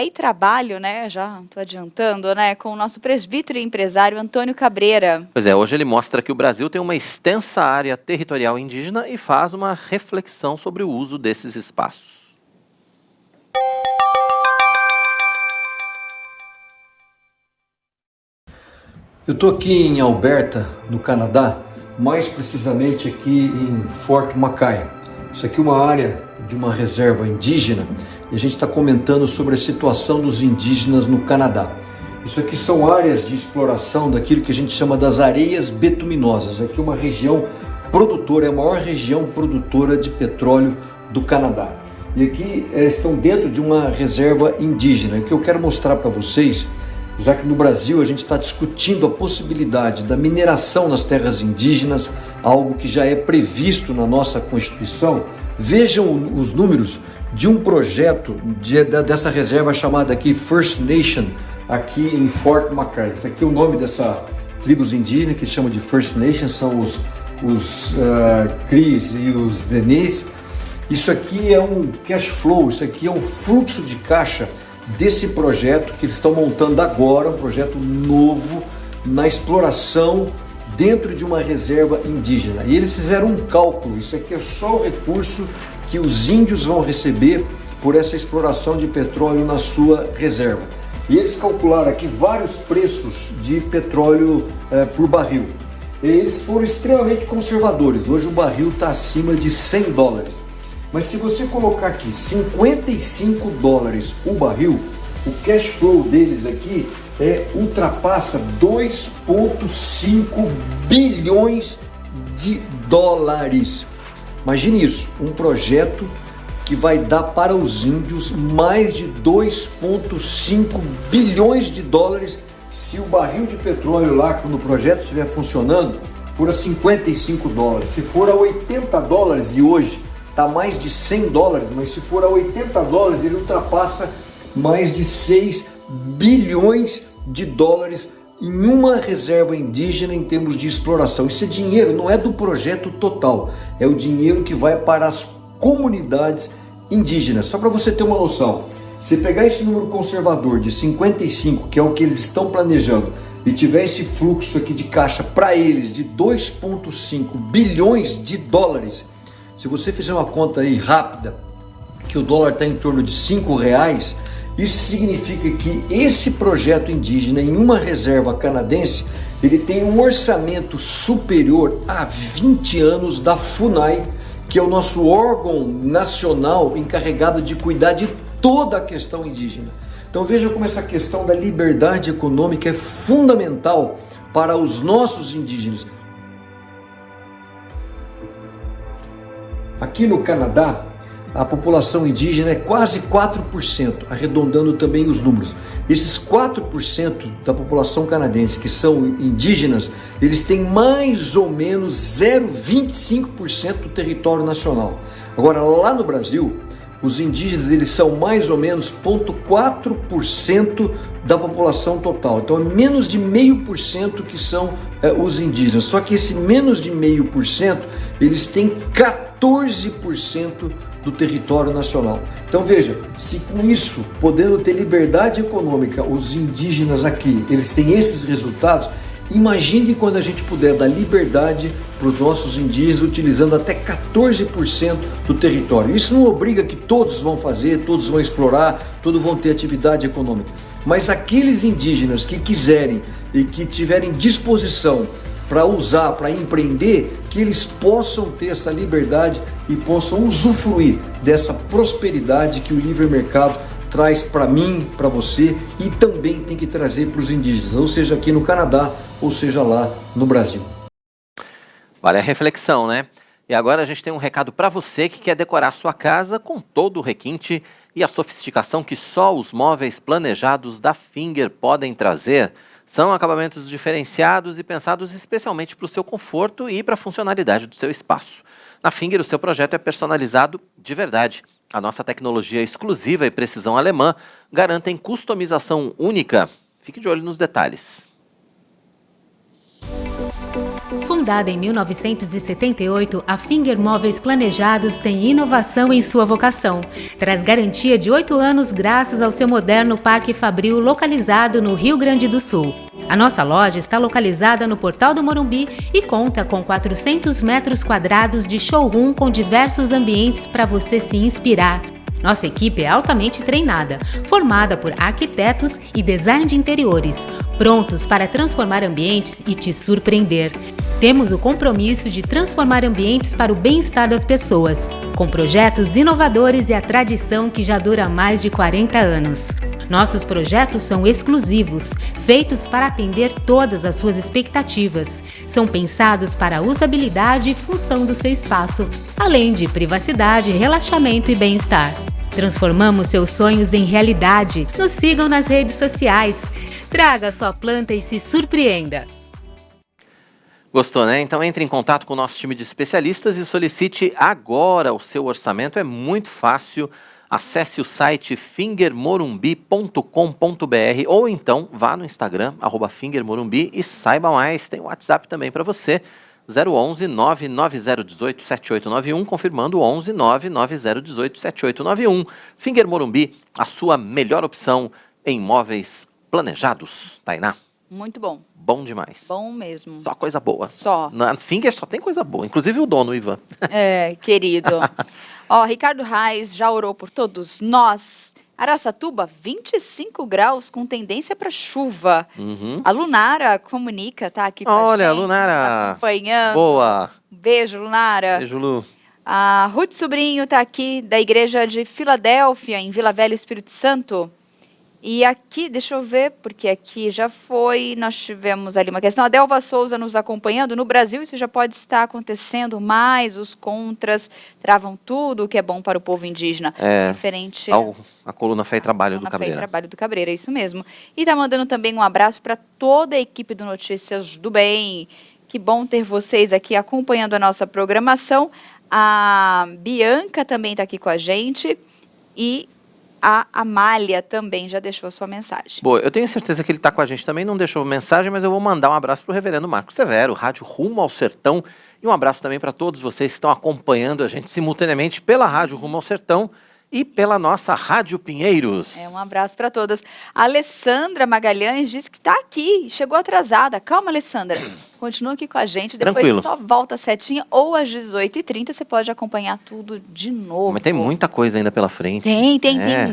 e Trabalho, né? Já estou adiantando, né? Com o nosso presbítero e empresário Antônio Cabreira. Pois é, hoje ele mostra que o Brasil tem uma extensa área territorial indígena e faz uma reflexão sobre o uso desses espaços. Eu estou aqui em Alberta, no Canadá, mais precisamente aqui em Fort Mackay. Isso aqui é uma área de uma reserva indígena e a gente está comentando sobre a situação dos indígenas no Canadá. Isso aqui são áreas de exploração daquilo que a gente chama das areias betuminosas. Aqui é uma região produtora, é a maior região produtora de petróleo do Canadá. E aqui estão dentro de uma reserva indígena. O que eu quero mostrar para vocês, já que no Brasil a gente está discutindo a possibilidade da mineração nas terras indígenas, algo que já é previsto na nossa Constituição, vejam os números de um projeto dessa reserva chamada aqui First Nation, aqui em Fort Mackay. Esse aqui é o nome dessa tribos indígenas que chamam de First Nation, são os Cris e os Denês. Isso aqui é um cash flow, isso aqui é um fluxo de caixa desse projeto que eles estão montando agora, um projeto novo na exploração dentro de uma reserva indígena. E eles fizeram um cálculo, isso aqui é só o recurso que os índios vão receber por essa exploração de petróleo na sua reserva. E eles calcularam aqui vários preços de petróleo por barril. eles foram extremamente conservadores. Hoje o barril está acima de $100. Mas se você colocar aqui $55 o barril, o cash flow deles aqui ultrapassa 2,5 bilhões de dólares. Imagine isso, um projeto que vai dar para os índios mais de 2,5 bilhões de dólares se o barril de petróleo lá, quando o projeto estiver funcionando, for a $55. Se for a $80 e hoje está mais de $100, mas se for a $80 ele ultrapassa mais de 6 bilhões de dólares em uma reserva indígena em termos de exploração. Esse dinheiro não é do projeto total, é o dinheiro que vai para as comunidades indígenas. Só para você ter uma noção, se pegar esse número conservador de 55, que é o que eles estão planejando, e tiver esse fluxo aqui de caixa para eles de 2,5 bilhões de dólares, se você fizer uma conta aí rápida, que o dólar está em torno de R$5, isso significa que esse projeto indígena em uma reserva canadense, ele tem um orçamento superior a 20 anos da FUNAI, que é o nosso órgão nacional encarregado de cuidar de toda a questão indígena. Então veja como essa questão da liberdade econômica é fundamental para os nossos indígenas. Aqui no Canadá, a população indígena é quase 4%, arredondando também os números. Esses 4% da população canadense que são indígenas, eles têm mais ou menos 0,25% do território nacional. Agora, lá no Brasil, os indígenas eles são mais ou menos 0,4% da população total. Então, é menos de 0,5% que são os indígenas. Só que esse menos de 0,5%, eles têm 14% do território nacional. Então veja, se com isso, podendo ter liberdade econômica, os indígenas aqui, eles têm esses resultados, imagine quando a gente puder dar liberdade para os nossos indígenas, utilizando até 14% do território. Isso não obriga que todos vão fazer, todos vão explorar, todos vão ter atividade econômica. Mas aqueles indígenas que quiserem e que tiverem disposição para usar, para empreender, que eles possam ter essa liberdade e possam usufruir dessa prosperidade que o livre mercado traz para mim, para você e também tem que trazer para os indígenas, ou seja aqui no Canadá, ou seja lá no Brasil. Vale a reflexão, né? E agora a gente tem um recado para você que quer decorar sua casa com todo o requinte e a sofisticação que só os móveis planejados da Finger podem trazer. São acabamentos diferenciados e pensados especialmente para o seu conforto e para a funcionalidade do seu espaço. Na Finger, o seu projeto é personalizado de verdade. A nossa tecnologia exclusiva e precisão alemã garantem customização única. Fique de olho nos detalhes. Fundada em 1978, a Finger Móveis Planejados tem inovação em sua vocação. Traz garantia de 8 anos graças ao seu moderno Parque Fabril localizado no Rio Grande do Sul. A nossa loja está localizada no Portal do Morumbi e conta com 400 metros quadrados de showroom com diversos ambientes para você se inspirar. Nossa equipe é altamente treinada, formada por arquitetos e design de interiores, prontos para transformar ambientes e te surpreender. Temos o compromisso de transformar ambientes para o bem-estar das pessoas, com projetos inovadores e a tradição que já dura mais de 40 anos. Nossos projetos são exclusivos, feitos para atender todas as suas expectativas. São pensados para a usabilidade e função do seu espaço, além de privacidade, relaxamento e bem-estar. Transformamos seus sonhos em realidade. Nos sigam nas redes sociais. Traga sua planta e se surpreenda. Gostou, né? Então entre em contato com o nosso time de especialistas e solicite agora o seu orçamento. É muito fácil. Acesse o site fingermorumbi.com.br ou então vá no Instagram, @fingermorumbi e saiba mais. Tem o WhatsApp também para você, 011 99018 7891, confirmando 11 99018 7891. Finger Morumbi, a sua melhor opção em móveis planejados. Tainá? Muito bom. Bom demais. Bom mesmo. Só coisa boa. Só. Na Finger só tem coisa boa, inclusive o dono, Ivan. É, querido. Ó, Ricardo Reis já orou por todos nós. Araçatuba, 25 graus com tendência para chuva. A Lunara comunica, tá aqui com a gente. Olha, Lunara. Acompanhando. Boa. Beijo, Lunara. Beijo, Lu. A Ruth Sobrinho tá aqui da igreja de Filadélfia, em Vila Velha, Espírito Santo. E aqui, deixa eu ver, porque aqui já foi, nós tivemos ali uma questão. A Delva Souza nos acompanhando. No Brasil, isso já pode estar acontecendo, mas os contras travam tudo o que é bom para o povo indígena. Referente a coluna Fé e Trabalho do Cabreira. Fé e Trabalho do Cabreira, é isso mesmo. E tá mandando também um abraço para toda a equipe do Notícias do Bem. Que bom ter vocês aqui acompanhando a nossa programação. A Bianca também está aqui com a gente. E a Amália também já deixou a sua mensagem. Boa, eu tenho certeza que ele está com a gente também, não deixou mensagem, mas eu vou mandar um abraço para o reverendo Marcos Severo, Rádio Rumo ao Sertão, e um abraço também para todos vocês que estão acompanhando a gente simultaneamente pela Rádio Rumo ao Sertão e pela nossa Rádio Pinheiros. Um abraço para todas. A Alessandra Magalhães disse que está aqui, chegou atrasada. Calma, Alessandra. Continua aqui com a gente, depois Tranquilo. Só volta às 7h ou às 18h30, você pode acompanhar tudo de novo. Mas tem muita coisa ainda pela frente. Tem.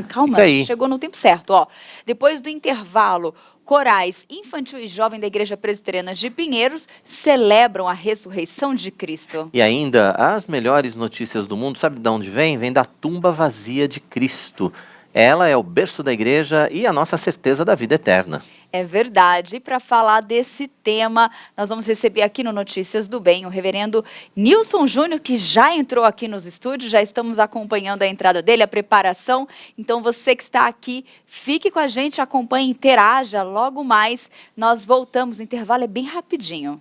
Calma, chegou no tempo certo. Ó, depois do intervalo, corais infantil e jovem da Igreja Presbiteriana de Pinheiros celebram a ressurreição de Cristo. E ainda, as melhores notícias do mundo, sabe de onde vem? Vem da tumba vazia de Cristo. Ela é o berço da igreja e a nossa certeza da vida eterna. É verdade. E para falar desse tema, nós vamos receber aqui no Notícias do Bem o reverendo Nilson Júnior, que já entrou aqui nos estúdios, já estamos acompanhando a entrada dele, a preparação. Então você que está aqui, fique com a gente, acompanhe, interaja. Logo mais nós voltamos, o intervalo é bem rapidinho.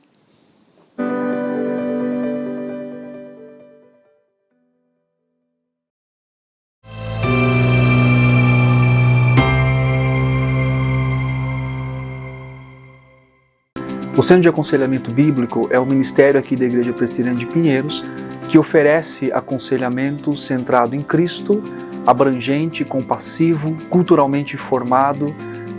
O Centro de Aconselhamento Bíblico é o ministério aqui da Igreja Presbiteriana de Pinheiros que oferece aconselhamento centrado em Cristo, abrangente, compassivo, culturalmente formado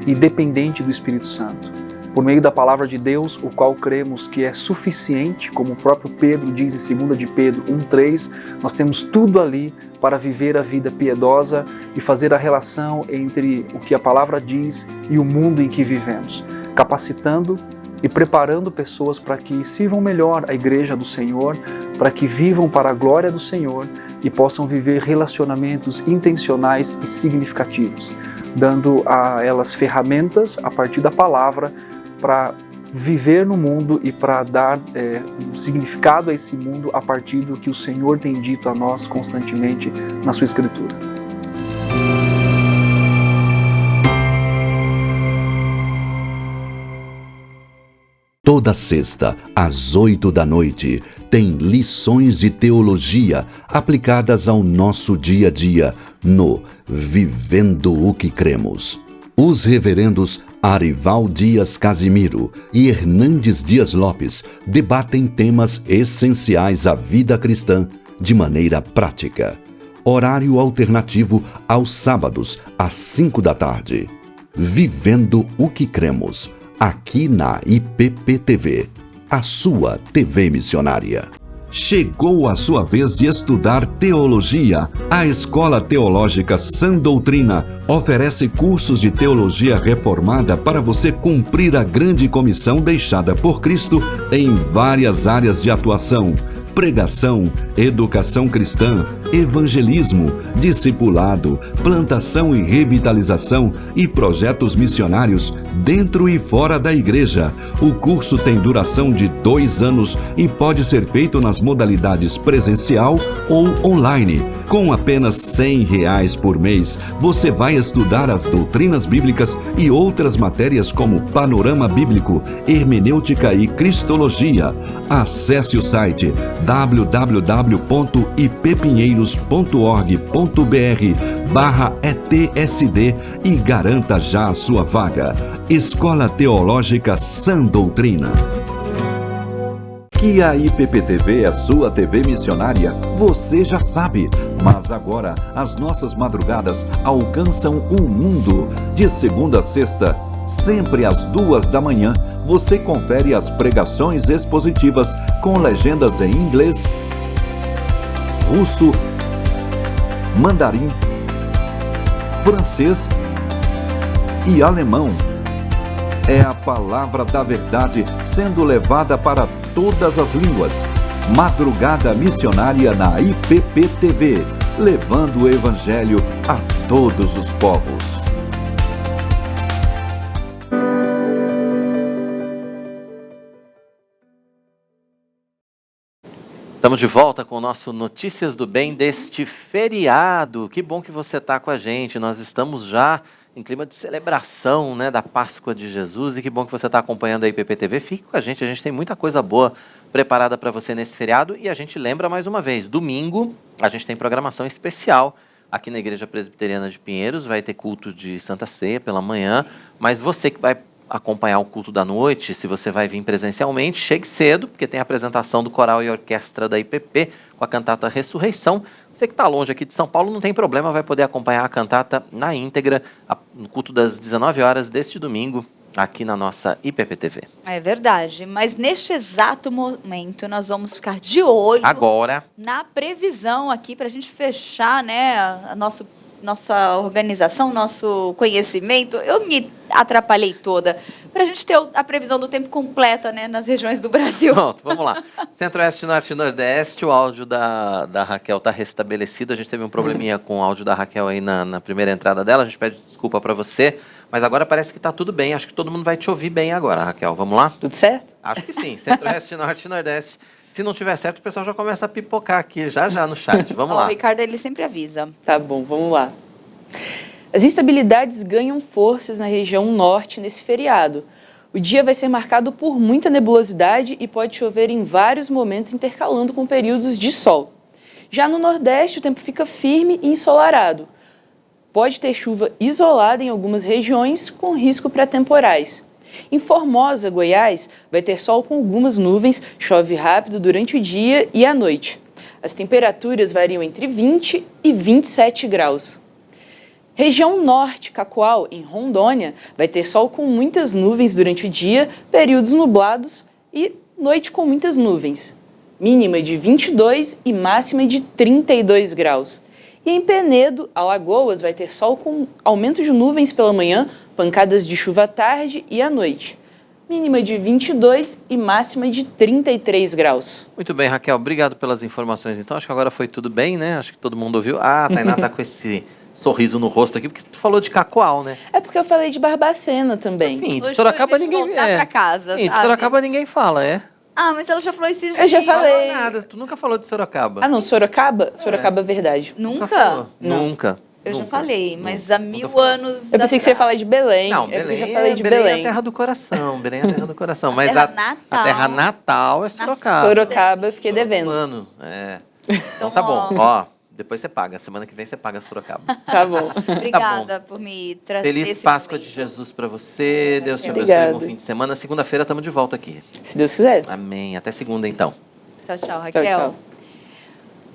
e dependente do Espírito Santo. Por meio da Palavra de Deus, o qual cremos que é suficiente, como o próprio Pedro diz em 2 de Pedro 1,3, nós temos tudo ali para viver a vida piedosa e fazer a relação entre o que a Palavra diz e o mundo em que vivemos, capacitando e preparando pessoas para que sirvam melhor a Igreja do Senhor, para que vivam para a glória do Senhor e possam viver relacionamentos intencionais e significativos, dando a elas ferramentas a partir da palavra para viver no mundo e para dar um significado a esse mundo a partir do que o Senhor tem dito a nós constantemente na sua Escritura. Toda sexta, às 20h, tem lições de teologia aplicadas ao nosso dia a dia no Vivendo o que Cremos. Os reverendos Arival Dias Casimiro e Hernandes Dias Lopes debatem temas essenciais à vida cristã de maneira prática. Horário alternativo aos sábados, às 5h. Vivendo o que Cremos. Aqui na IPP-TV, a sua TV missionária. Chegou a sua vez de estudar teologia. A Escola Teológica Sã Doutrina oferece cursos de teologia reformada para você cumprir a grande comissão deixada por Cristo em várias áreas de atuação: pregação, educação cristã, evangelismo, discipulado, plantação e revitalização e projetos missionários dentro e fora da igreja. O curso tem duração de 2 anos e pode ser feito nas modalidades presencial ou online. Com apenas R$100 por mês, você vai estudar as doutrinas bíblicas e outras matérias como panorama bíblico, hermenêutica e cristologia. Acesse o site www.ippinheiros.org.br/ETSD e garanta já a sua vaga. Escola Teológica Sã Doutrina. Que a IPP-TV é sua TV missionária, você já sabe. Mas agora, as nossas madrugadas alcançam o mundo. De segunda a sexta, sempre às 2h, você confere as pregações expositivas com legendas em inglês, russo, mandarim, francês e alemão. É a palavra da verdade sendo levada para todas as línguas. Madrugada Missionária na IPP-TV, levando o Evangelho a todos os povos. Estamos de volta com o nosso Notícias do Bem deste feriado. Que bom que você está com a gente. Nós estamos já em clima de celebração, né, da Páscoa de Jesus, e que bom que você está acompanhando a IPP-TV. Fique com a gente tem muita coisa boa preparada para você nesse feriado. E a gente lembra mais uma vez, domingo a gente tem programação especial aqui na Igreja Presbiteriana de Pinheiros. Vai ter culto de Santa Ceia pela manhã, mas você que vai acompanhar o culto da noite, se você vai vir presencialmente, chegue cedo, porque tem a apresentação do coral e orquestra da IPP com a cantata Ressurreição. Você que está longe aqui de São Paulo, não tem problema, vai poder acompanhar a cantata na íntegra no culto das 19 horas deste domingo, aqui na nossa IPP-TV. É verdade, mas neste exato momento nós vamos ficar de olho agora na previsão aqui para a gente fechar, né, nossa organização, nosso conhecimento. Eu me atrapalhei toda para a gente ter a previsão do tempo completa, né, nas regiões do Brasil. Pronto, vamos lá. Centro-Oeste, Norte e Nordeste, o áudio da Raquel está restabelecido. A gente teve um probleminha com o áudio da Raquel aí na primeira entrada dela. A gente pede desculpa para você, mas agora parece que está tudo bem. Acho que todo mundo vai te ouvir bem agora, Raquel. Vamos lá? Tudo certo? Acho que sim. Centro-Oeste, Norte e Nordeste. Se não tiver certo, o pessoal já começa a pipocar aqui já no chat. Vamos lá. O Ricardo, ele sempre avisa. Tá bom, vamos lá. As instabilidades ganham forças na região norte nesse feriado. O dia vai ser marcado por muita nebulosidade e pode chover em vários momentos, intercalando com períodos de sol. Já no nordeste, o tempo fica firme e ensolarado. Pode ter chuva isolada em algumas regiões, com risco para temporais. Em Formosa, Goiás, vai ter sol com algumas nuvens, chove rápido durante o dia e à noite. As temperaturas variam entre 20 e 27 graus. Região Norte, Cacoal, em Rondônia, vai ter sol com muitas nuvens durante o dia, períodos nublados e noite com muitas nuvens. Mínima de 22 e máxima de 32 graus. E em Penedo, Alagoas, vai ter sol com aumento de nuvens pela manhã, pancadas de chuva à tarde e à noite. Mínima de 22 e máxima de 33 graus. Muito bem, Raquel, obrigado pelas informações. Então, acho que agora foi tudo bem, né? Acho que todo mundo ouviu. Ah, a Tainá tá com esse sorriso no rosto aqui, porque tu falou de Cacoal, né? É porque eu falei de Barbacena também. Sim, de Sorocaba ninguém... pra casa, sim, de Sorocaba ninguém fala, é? Ah, mas ela já falou esses dias. Eu já falei. Não nada, tu nunca falou de Sorocaba. Ah, não, Sorocaba? Sorocaba é verdade. Nunca? Nunca. Eu já falei, mas há 1000 anos... Eu pensei que você ia falar de Belém. Não, Belém, eu já falei de Belém é a terra do coração. Belém é a terra do coração. Mas a terra natal é Sorocaba. Sorocaba, eu fiquei devendo. Então tá bom, ó. Depois você paga. Semana que vem você paga Sorocaba. Tá bom. Obrigada por me trazer Feliz Páscoa de Jesus para você. Deus te abençoe. Bom fim de semana. Segunda-feira estamos de volta aqui. Se Deus quiser. Amém. Até segunda, então. Tchau, tchau, Raquel. Tchau.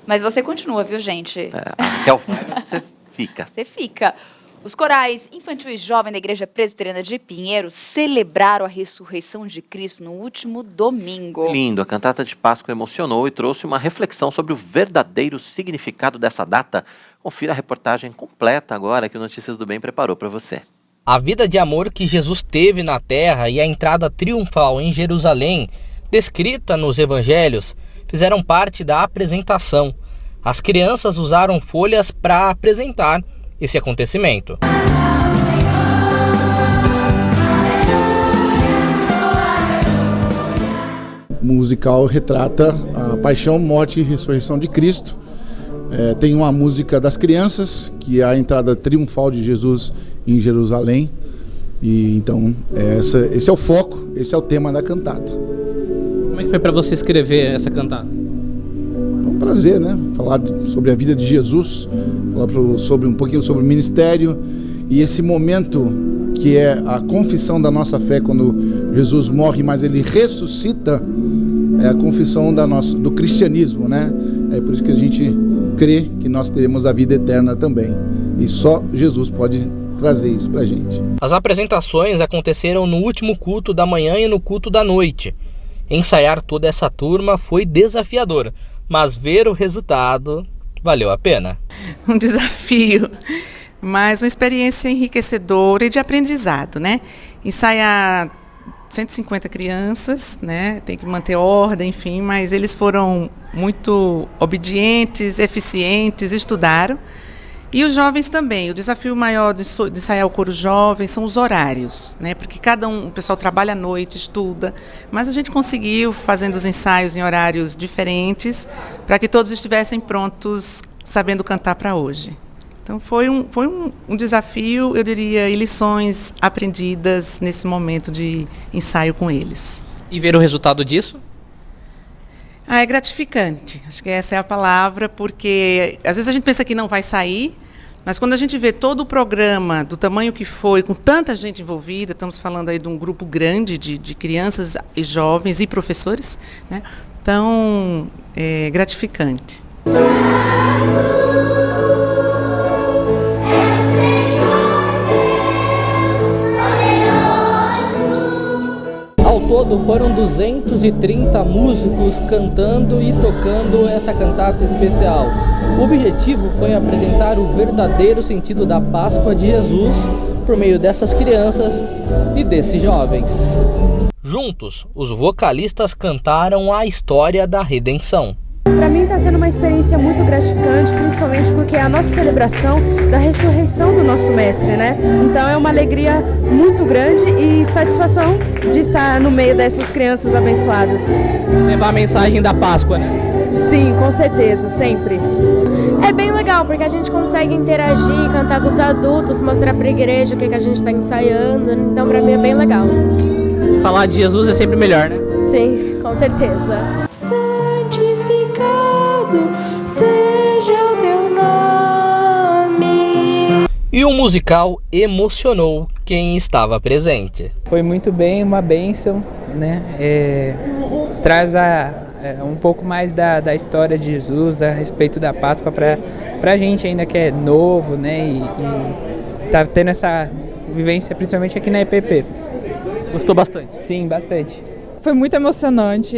Mas você continua, viu, gente? A Raquel vai, você fica. Você fica. Os corais infantil e jovem da Igreja Presbiteriana de Pinheiros celebraram a ressurreição de Cristo no último domingo. Lindo, a cantata de Páscoa emocionou e trouxe uma reflexão sobre o verdadeiro significado dessa data. Confira a reportagem completa agora que o Notícias do Bem preparou para você. A vida de amor que Jesus teve na terra e a entrada triunfal em Jerusalém, descrita nos evangelhos, fizeram parte da apresentação. As crianças usaram folhas para apresentar esse acontecimento. O musical retrata a paixão, morte e ressurreição de Cristo. Tem uma música das crianças, que é a entrada triunfal de Jesus em Jerusalém. E então, esse é o foco, esse é o tema da cantata. Como é que foi para você escrever essa cantata? É um prazer, né? Falar sobre a vida de Jesus, falar um pouquinho sobre o ministério e esse momento que é a confissão da nossa fé quando Jesus morre, mas ele ressuscita, é a confissão do cristianismo, né? É por isso que a gente crê que nós teremos a vida eterna também. E só Jesus pode trazer isso pra gente. As apresentações aconteceram no último culto da manhã e no culto da noite. Ensaiar toda essa turma foi desafiador, mas ver o resultado valeu a pena. Um desafio. mas uma experiência enriquecedora e de aprendizado, né? Ensaiar 150 crianças, né? Tem que manter ordem, enfim, mas eles foram muito obedientes, eficientes, estudaram. E os jovens também. O desafio maior de ensaiar o coro jovem são os horários, né? Porque o pessoal trabalha à noite, estuda, mas a gente conseguiu, fazendo os ensaios em horários diferentes, para que todos estivessem prontos, sabendo cantar para hoje. Então foi um desafio, eu diria, e lições aprendidas nesse momento de ensaio com eles. E ver o resultado disso? É gratificante, acho que essa é a palavra, porque às vezes a gente pensa que não vai sair, mas quando a gente vê todo o programa, do tamanho que foi, com tanta gente envolvida, estamos falando aí de um grupo grande de crianças e jovens e professores, né? Então, é gratificante. Ao todo foram 230 músicos cantando e tocando essa cantata especial. O objetivo foi apresentar o verdadeiro sentido da Páscoa de Jesus por meio dessas crianças e desses jovens. Juntos, os vocalistas cantaram a história da redenção. Para mim está sendo uma experiência muito gratificante, principalmente porque é a nossa celebração da ressurreição do nosso mestre, né? Então é uma alegria muito grande e satisfação de estar no meio dessas crianças abençoadas. Levar a mensagem da Páscoa, né? Sim, com certeza, sempre. É bem legal, porque a gente consegue interagir, cantar com os adultos, mostrar para a igreja o que a gente está ensaiando, então para mim é bem legal. Falar de Jesus é sempre melhor, né? Sim, com certeza. Seja o teu nome. E o musical emocionou quem estava presente. Foi muito bem, uma bênção, né? Traz um pouco mais da história de Jesus, a respeito da Páscoa para a gente ainda que é novo, né? E tá tendo essa vivência principalmente aqui na EPP. Gostou bastante? Sim, bastante. Foi muito emocionante,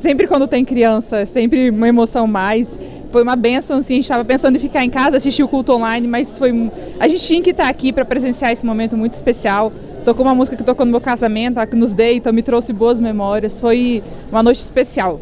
sempre quando tem criança, sempre uma emoção mais. Foi uma bênção, assim, a gente estava pensando em ficar em casa, assistir o culto online, mas a gente tinha que estar aqui para presenciar esse momento muito especial. Tocou uma música que tocou no meu casamento, a que nos deita, me trouxe boas memórias, foi uma noite especial.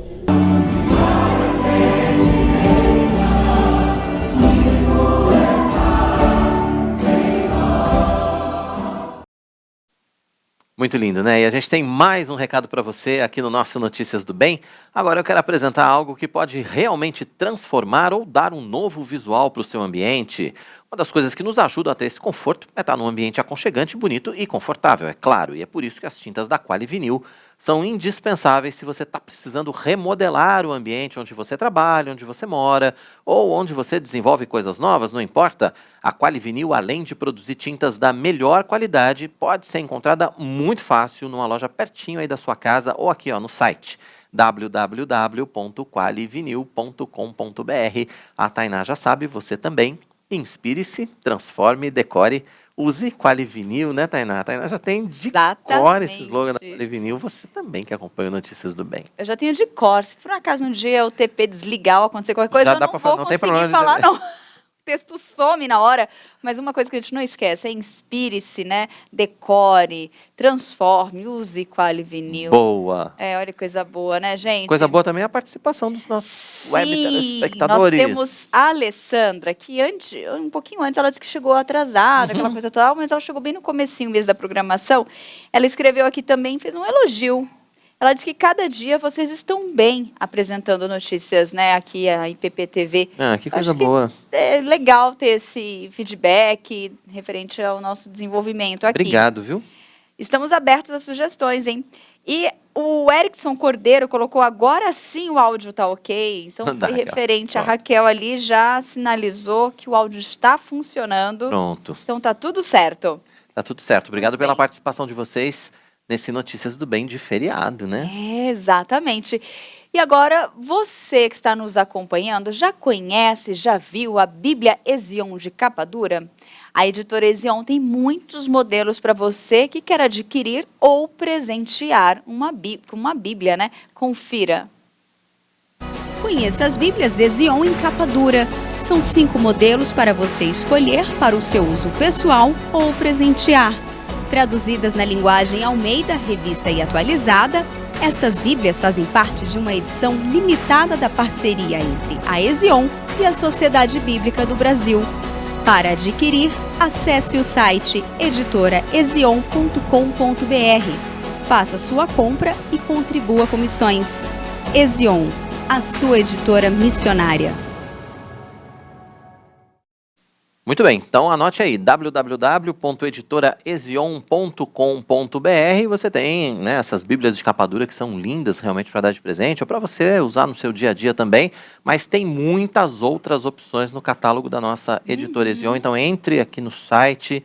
Muito lindo, né? E a gente tem mais um recado para você aqui no nosso Notícias do Bem. Agora eu quero apresentar algo que pode realmente transformar ou dar um novo visual para o seu ambiente. Uma das coisas que nos ajuda a ter esse conforto é estar num ambiente aconchegante, bonito e confortável, é claro. E é por isso que as tintas da Quali Vinil são indispensáveis se você está precisando remodelar o ambiente onde você trabalha, onde você mora, ou onde você desenvolve coisas novas, não importa. A Quali Vinil, além de produzir tintas da melhor qualidade, pode ser encontrada muito fácil numa loja pertinho aí da sua casa ou aqui no site www.qualivinil.com.br. A Tainá já sabe, você também. Inspire-se, transforme, decore, use Quali Vinil, né, Tainá? A Tainá já tem de cor esse slogan da Quali Vinil. Você também que acompanha o Notícias do Bem. Eu já tenho de cor. Se por acaso um dia o TP desligar ou acontecer qualquer coisa, já eu dá não pra vou não tem conseguir problema falar, não. O texto some na hora, mas uma coisa que a gente não esquece é inspire-se, né? Decore, transforme, use Quali Vinil. Boa. Olha que coisa boa, né, gente? Coisa boa também é a participação dos nossos web telespectadores. Nós temos a Alessandra, que um pouquinho antes, ela disse que chegou atrasada, aquela coisa toda, mas ela chegou bem no comecinho mesmo da programação. Ela escreveu aqui também, fez um elogio. Ela disse que cada dia vocês estão bem apresentando notícias, né, aqui a IPP-TV. Que coisa boa. É legal ter esse feedback referente ao nosso desenvolvimento aqui. Obrigado, viu? Estamos abertos a sugestões, hein? E o Erickson Cordeiro colocou agora sim o áudio tá ok. Então, referente a Raquel ali, já sinalizou que o áudio está funcionando. Pronto. Então tá tudo certo. Tá tudo certo. Obrigado pela participação de vocês nesse Notícias do Bem de feriado, né? Exatamente. E agora, você que está nos acompanhando, já conhece, já viu a Bíblia Ezion de capa dura? A editora Ezion tem muitos modelos para você que quer adquirir ou presentear uma Bíblia, né? Confira. Conheça as Bíblias Ezion em capa dura. São 5 modelos para você escolher para o seu uso pessoal ou presentear. Traduzidas na linguagem Almeida, revista e atualizada, estas Bíblias fazem parte de uma edição limitada da parceria entre a Ezion e a Sociedade Bíblica do Brasil. Para adquirir, acesse o site editoraezion.com.br. Faça sua compra e contribua com missões. Ezion, a sua editora missionária. Muito bem, então anote aí, www.editoraezion.com.br. Você tem, né, essas Bíblias de capa dura que são lindas realmente para dar de presente, ou para você usar no seu dia a dia também, mas tem muitas outras opções no catálogo da nossa editora Ezion. Então entre aqui no site,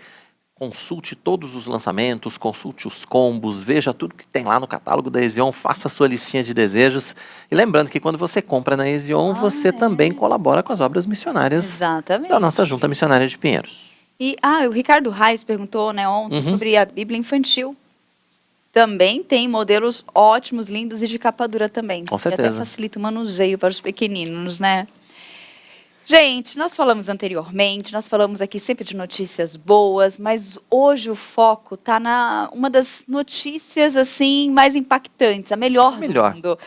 consulte todos os lançamentos, consulte os combos, veja tudo que tem lá no catálogo da Ezion, faça a sua listinha de desejos. E lembrando que quando você compra na Ezion, você também colabora com as obras missionárias da nossa Junta Missionária de Pinheiros. E o Ricardo Reis perguntou, né, ontem sobre a Bíblia infantil. Também tem modelos ótimos, lindos e de capa dura também. Com certeza. Que até facilita o manuseio para os pequeninos, né? Gente, nós falamos anteriormente, nós falamos aqui sempre de notícias boas, mas hoje o foco está uma das notícias assim mais impactantes, a melhor do mundo,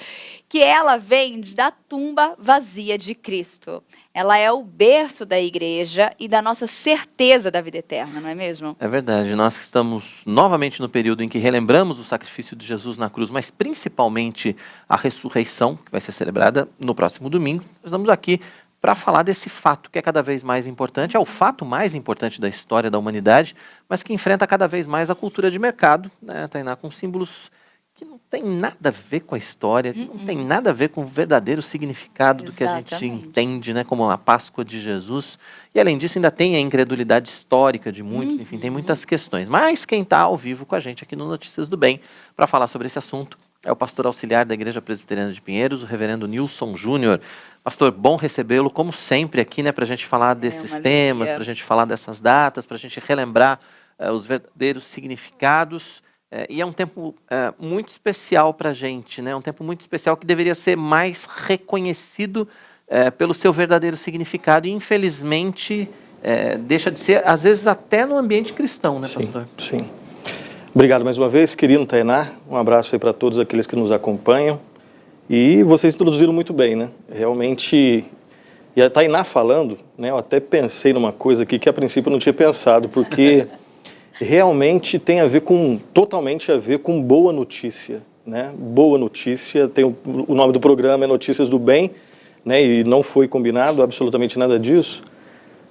que ela vem da tumba vazia de Cristo. Ela é o berço da igreja e da nossa certeza da vida eterna, não é mesmo? É verdade, nós estamos novamente no período em que relembramos o sacrifício de Jesus na cruz, mas principalmente a ressurreição, que vai ser celebrada no próximo domingo. Nós estamos aqui para falar desse fato que é cada vez mais importante, é o fato mais importante da história da humanidade, mas que enfrenta cada vez mais a cultura de mercado, né, Tainá, com símbolos que não tem nada a ver com a história, que não tem nada a ver com o verdadeiro significado do que a gente entende, né, como a Páscoa de Jesus. E além disso ainda tem a incredulidade histórica de muitos, enfim, tem muitas questões. Mas quem está ao vivo com a gente aqui no Notícias do Bem para falar sobre esse assunto é o pastor auxiliar da Igreja Presbiteriana de Pinheiros, o reverendo Nilson Júnior. Pastor, bom recebê-lo, como sempre, aqui, né, para a gente falar desses temas, para a gente falar dessas datas, para a gente relembrar os verdadeiros significados. E é um tempo muito especial para a gente, né? Um tempo muito especial que deveria ser mais reconhecido pelo seu verdadeiro significado. E, infelizmente, deixa de ser, às vezes, até no ambiente cristão, né, pastor? Sim. Obrigado mais uma vez, querido Tainá. Um abraço aí para todos aqueles que nos acompanham. E vocês introduziram muito bem, né? Realmente, e a Tainá falando, né, eu até pensei numa coisa aqui que a princípio eu não tinha pensado, porque realmente tem totalmente a ver com boa notícia, né? Boa notícia, tem o nome do programa é Notícias do Bem, né? E não foi combinado absolutamente nada disso,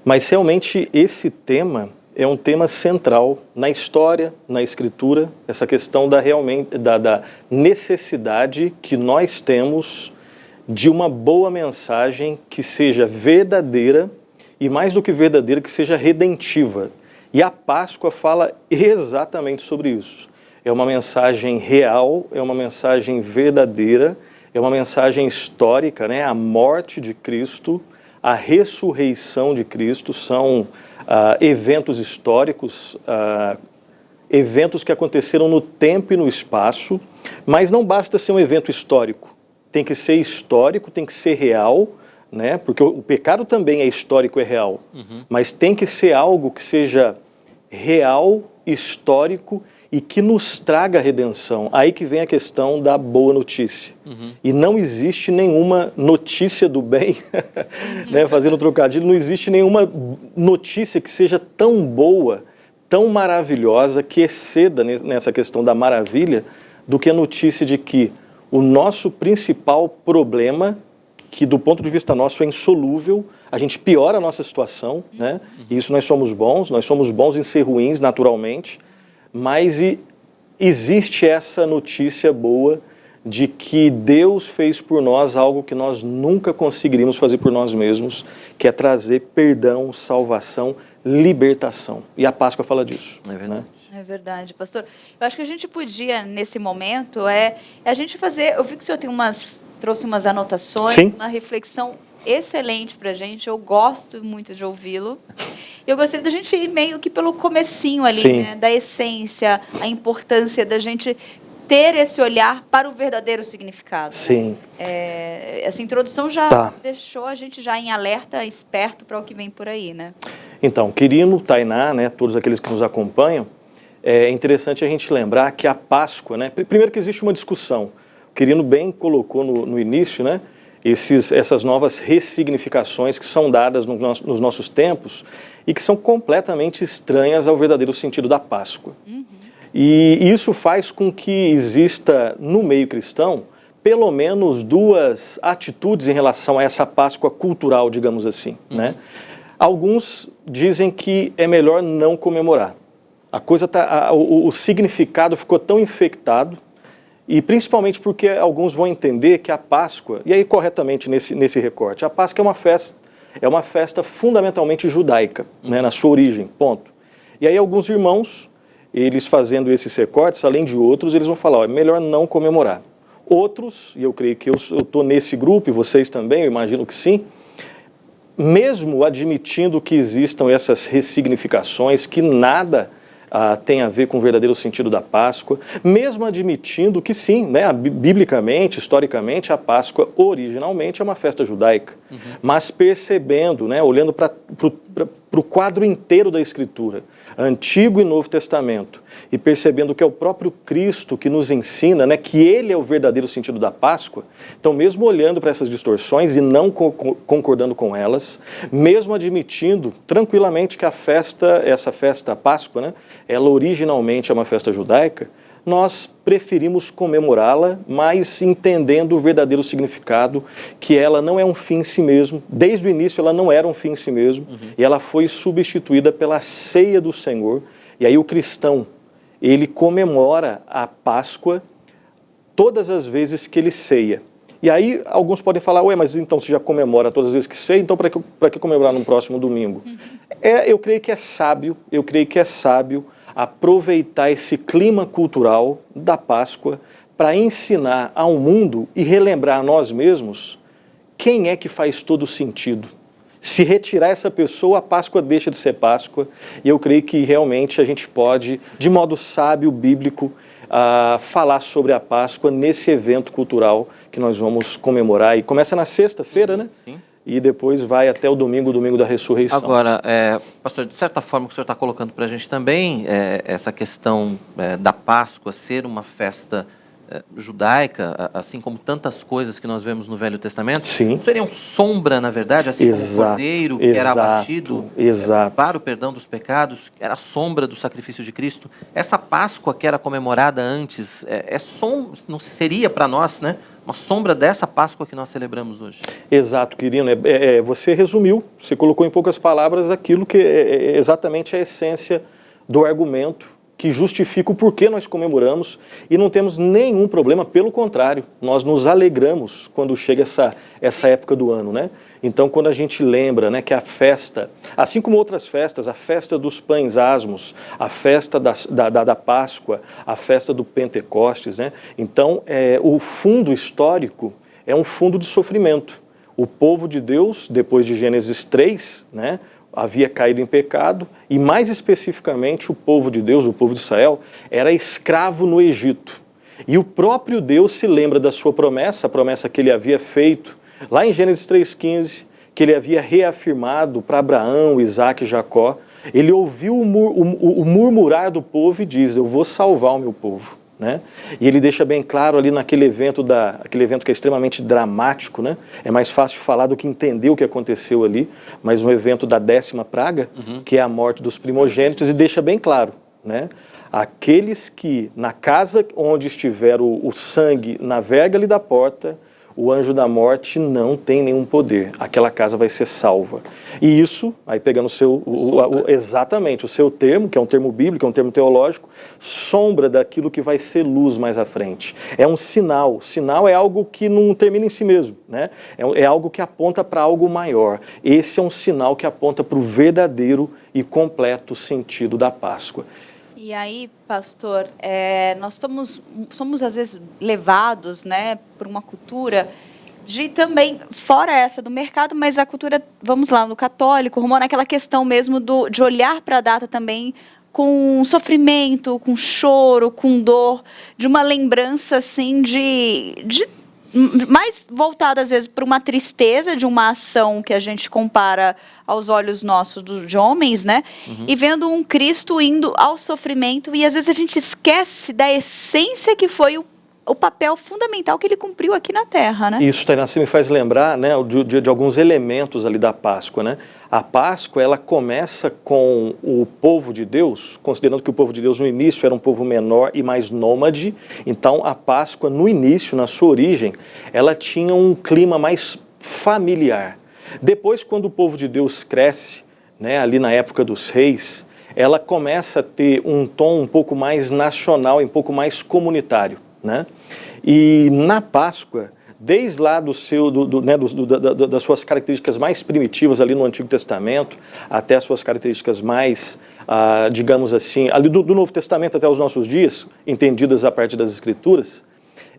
mas realmente esse tema é um tema central na história, na escritura, essa questão da necessidade que nós temos de uma boa mensagem que seja verdadeira e, mais do que verdadeira, que seja redentiva. E a Páscoa fala exatamente sobre isso. É uma mensagem real, é uma mensagem verdadeira, é uma mensagem histórica, né? A morte de Cristo, a ressurreição de Cristo são eventos históricos, eventos que aconteceram no tempo e no espaço, mas não basta ser um evento histórico. Tem que ser histórico, tem que ser real, né? Porque o pecado também é histórico e real, mas tem que ser algo que seja real, histórico e que nos traga redenção. Aí que vem a questão da boa notícia. E não existe nenhuma notícia do bem, né, fazendo um trocadilho, não existe nenhuma notícia que seja tão boa, tão maravilhosa, que exceda nessa questão da maravilha, do que a notícia de que o nosso principal problema, que do ponto de vista nosso é insolúvel, a gente piora a nossa situação, né? E isso nós somos bons em ser ruins naturalmente, mas existe essa notícia boa de que Deus fez por nós algo que nós nunca conseguiríamos fazer por nós mesmos, que é trazer perdão, salvação, libertação. E a Páscoa fala disso. É verdade. Né? É verdade, pastor. Eu acho que a gente podia, nesse momento, a gente fazer... Eu vi que o senhor trouxe umas anotações, Sim. uma reflexão excelente pra gente. Eu gosto muito de ouvi-lo. Eu gostaria da gente ir meio que pelo comecinho ali, né? Da essência, a importância da gente ter esse olhar para o verdadeiro significado. Sim. Essa introdução já deixou a gente já em alerta, esperto para o que vem por aí, né? Então, Quirino, Tainá, né, todos aqueles que nos acompanham, é interessante a gente lembrar que a Páscoa, né, primeiro que existe uma discussão, o Quirino bem colocou no início, né, essas novas ressignificações que são dadas nos nossos tempos e que são completamente estranhas ao verdadeiro sentido da Páscoa. E isso faz com que exista no meio cristão pelo menos duas atitudes em relação a essa Páscoa cultural, digamos assim, né? Alguns dizem que é melhor não comemorar. O significado ficou tão infectado, e principalmente porque alguns vão entender que a Páscoa, e aí corretamente nesse recorte, a Páscoa é uma festa fundamentalmente judaica, né, na sua origem, ponto. E aí alguns irmãos, eles fazendo esses recortes, além de outros, eles vão falar, é melhor não comemorar. Outros, e eu creio que eu estou nesse grupo, e vocês também, eu imagino que sim, mesmo admitindo que existam essas ressignificações, que nada tem a ver com o verdadeiro sentido da Páscoa, mesmo admitindo que sim, né, biblicamente, historicamente, a Páscoa originalmente é uma festa judaica, mas percebendo, né, olhando para o quadro inteiro da Escritura, Antigo e Novo Testamento, e percebendo que é o próprio Cristo que nos ensina, né, que Ele é o verdadeiro sentido da Páscoa, então mesmo olhando para essas distorções e não concordando com elas, mesmo admitindo tranquilamente que essa festa, a Páscoa, né, ela originalmente é uma festa judaica, nós preferimos comemorá-la, mas entendendo o verdadeiro significado, que ela não é um fim em si mesmo. Desde o início ela não era um fim em si mesmo, e ela foi substituída pela ceia do Senhor. E aí o cristão, ele comemora a Páscoa todas as vezes que ele ceia. E aí alguns podem falar, ué, mas então você já comemora todas as vezes que ceia, então para que comemorar no próximo domingo? Eu creio que é sábio, aproveitar esse clima cultural da Páscoa para ensinar ao mundo e relembrar a nós mesmos quem é que faz todo sentido. Se retirar essa pessoa, a Páscoa deixa de ser Páscoa, e eu creio que realmente a gente pode, de modo sábio, bíblico, falar sobre a Páscoa nesse evento cultural que nós vamos comemorar. E começa na sexta-feira, né? Sim. E depois vai até o domingo da ressurreição. Agora, pastor, de certa forma, o que o senhor está colocando para a gente também, essa questão da Páscoa ser uma festa judaica, assim como tantas coisas que nós vemos no Velho Testamento, sim, seriam sombra, na verdade, assim como o cordeiro que era abatido para o perdão dos pecados, que era a sombra do sacrifício de Cristo. Essa Páscoa que era comemorada antes, não seria para nós, né, uma sombra dessa Páscoa que nós celebramos hoje? Exato, Quirino. Você resumiu, você colocou em poucas palavras aquilo que é exatamente a essência do argumento que justifica o porquê nós comemoramos, e não temos nenhum problema, pelo contrário, nós nos alegramos quando chega essa época do ano, né? Então, quando a gente lembra, né, que a festa, assim como outras festas, a festa dos pães asmos, a festa da Páscoa, a festa do Pentecostes, né? Então, o fundo histórico é um fundo de sofrimento. O povo de Deus, depois de Gênesis 3, né, havia caído em pecado, e mais especificamente o povo de Deus, o povo de Israel, era escravo no Egito. E o próprio Deus se lembra da sua promessa, a promessa que ele havia feito, lá em Gênesis 3,15, que ele havia reafirmado para Abraão, Isaac e Jacó. Ele ouviu o murmurar do povo e diz, eu vou salvar o meu povo. Né? E ele deixa bem claro ali naquele evento, aquele evento que é extremamente dramático, né? É mais fácil falar do que entender o que aconteceu ali, mas um evento da 10ª praga, que é a morte dos primogênitos, e deixa bem claro, né? Aqueles que na casa onde estiver o sangue na verga ali da porta, o anjo da morte não tem nenhum poder, aquela casa vai ser salva. E isso, aí pegando exatamente o seu termo, que é um termo bíblico, é um termo teológico, sombra daquilo que vai ser luz mais à frente. É um sinal. Sinal é algo que não termina em si mesmo, né? É algo que aponta para algo maior. Esse é um sinal que aponta para o verdadeiro e completo sentido da Páscoa. E aí, pastor, nós somos às vezes levados, né, por uma cultura de também, fora essa do mercado, mas a cultura, vamos lá, no católico, romano, aquela questão mesmo de olhar para a data também com sofrimento, com choro, com dor, de uma lembrança assim de mais voltada às vezes para uma tristeza de uma ação que a gente compara aos olhos nossos de homens, né? E vendo um Cristo indo ao sofrimento, e às vezes a gente esquece da essência que foi o papel fundamental que ele cumpriu aqui na Terra, né? Isso, Tainá, você me faz lembrar, né, de alguns elementos ali da Páscoa, né? A Páscoa, ela começa com o povo de Deus, considerando que o povo de Deus no início era um povo menor e mais nômade. Então, a Páscoa, no início, na sua origem, ela tinha um clima mais familiar. Depois, quando o povo de Deus cresce, né, ali na época dos reis, ela começa a ter um tom um pouco mais nacional e um pouco mais comunitário, né? E na Páscoa, desde lá das suas características mais primitivas ali no Antigo Testamento, até as suas características mais, digamos assim, ali do Novo Testamento até os nossos dias, entendidas a partir das Escrituras,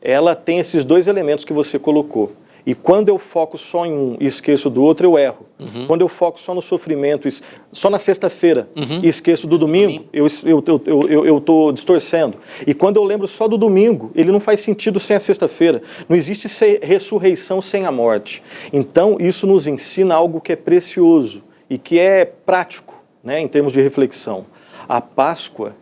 ela tem esses dois elementos que você colocou. E quando eu foco só em um e esqueço do outro, eu erro. Quando eu foco só no sofrimento, só na sexta-feira, e esqueço do domingo, eu estou distorcendo. E quando eu lembro só do domingo, ele não faz sentido sem a sexta-feira. Não existe ressurreição sem a morte. Então, isso nos ensina algo que é precioso e que é prático, né, em termos de reflexão. A Páscoa,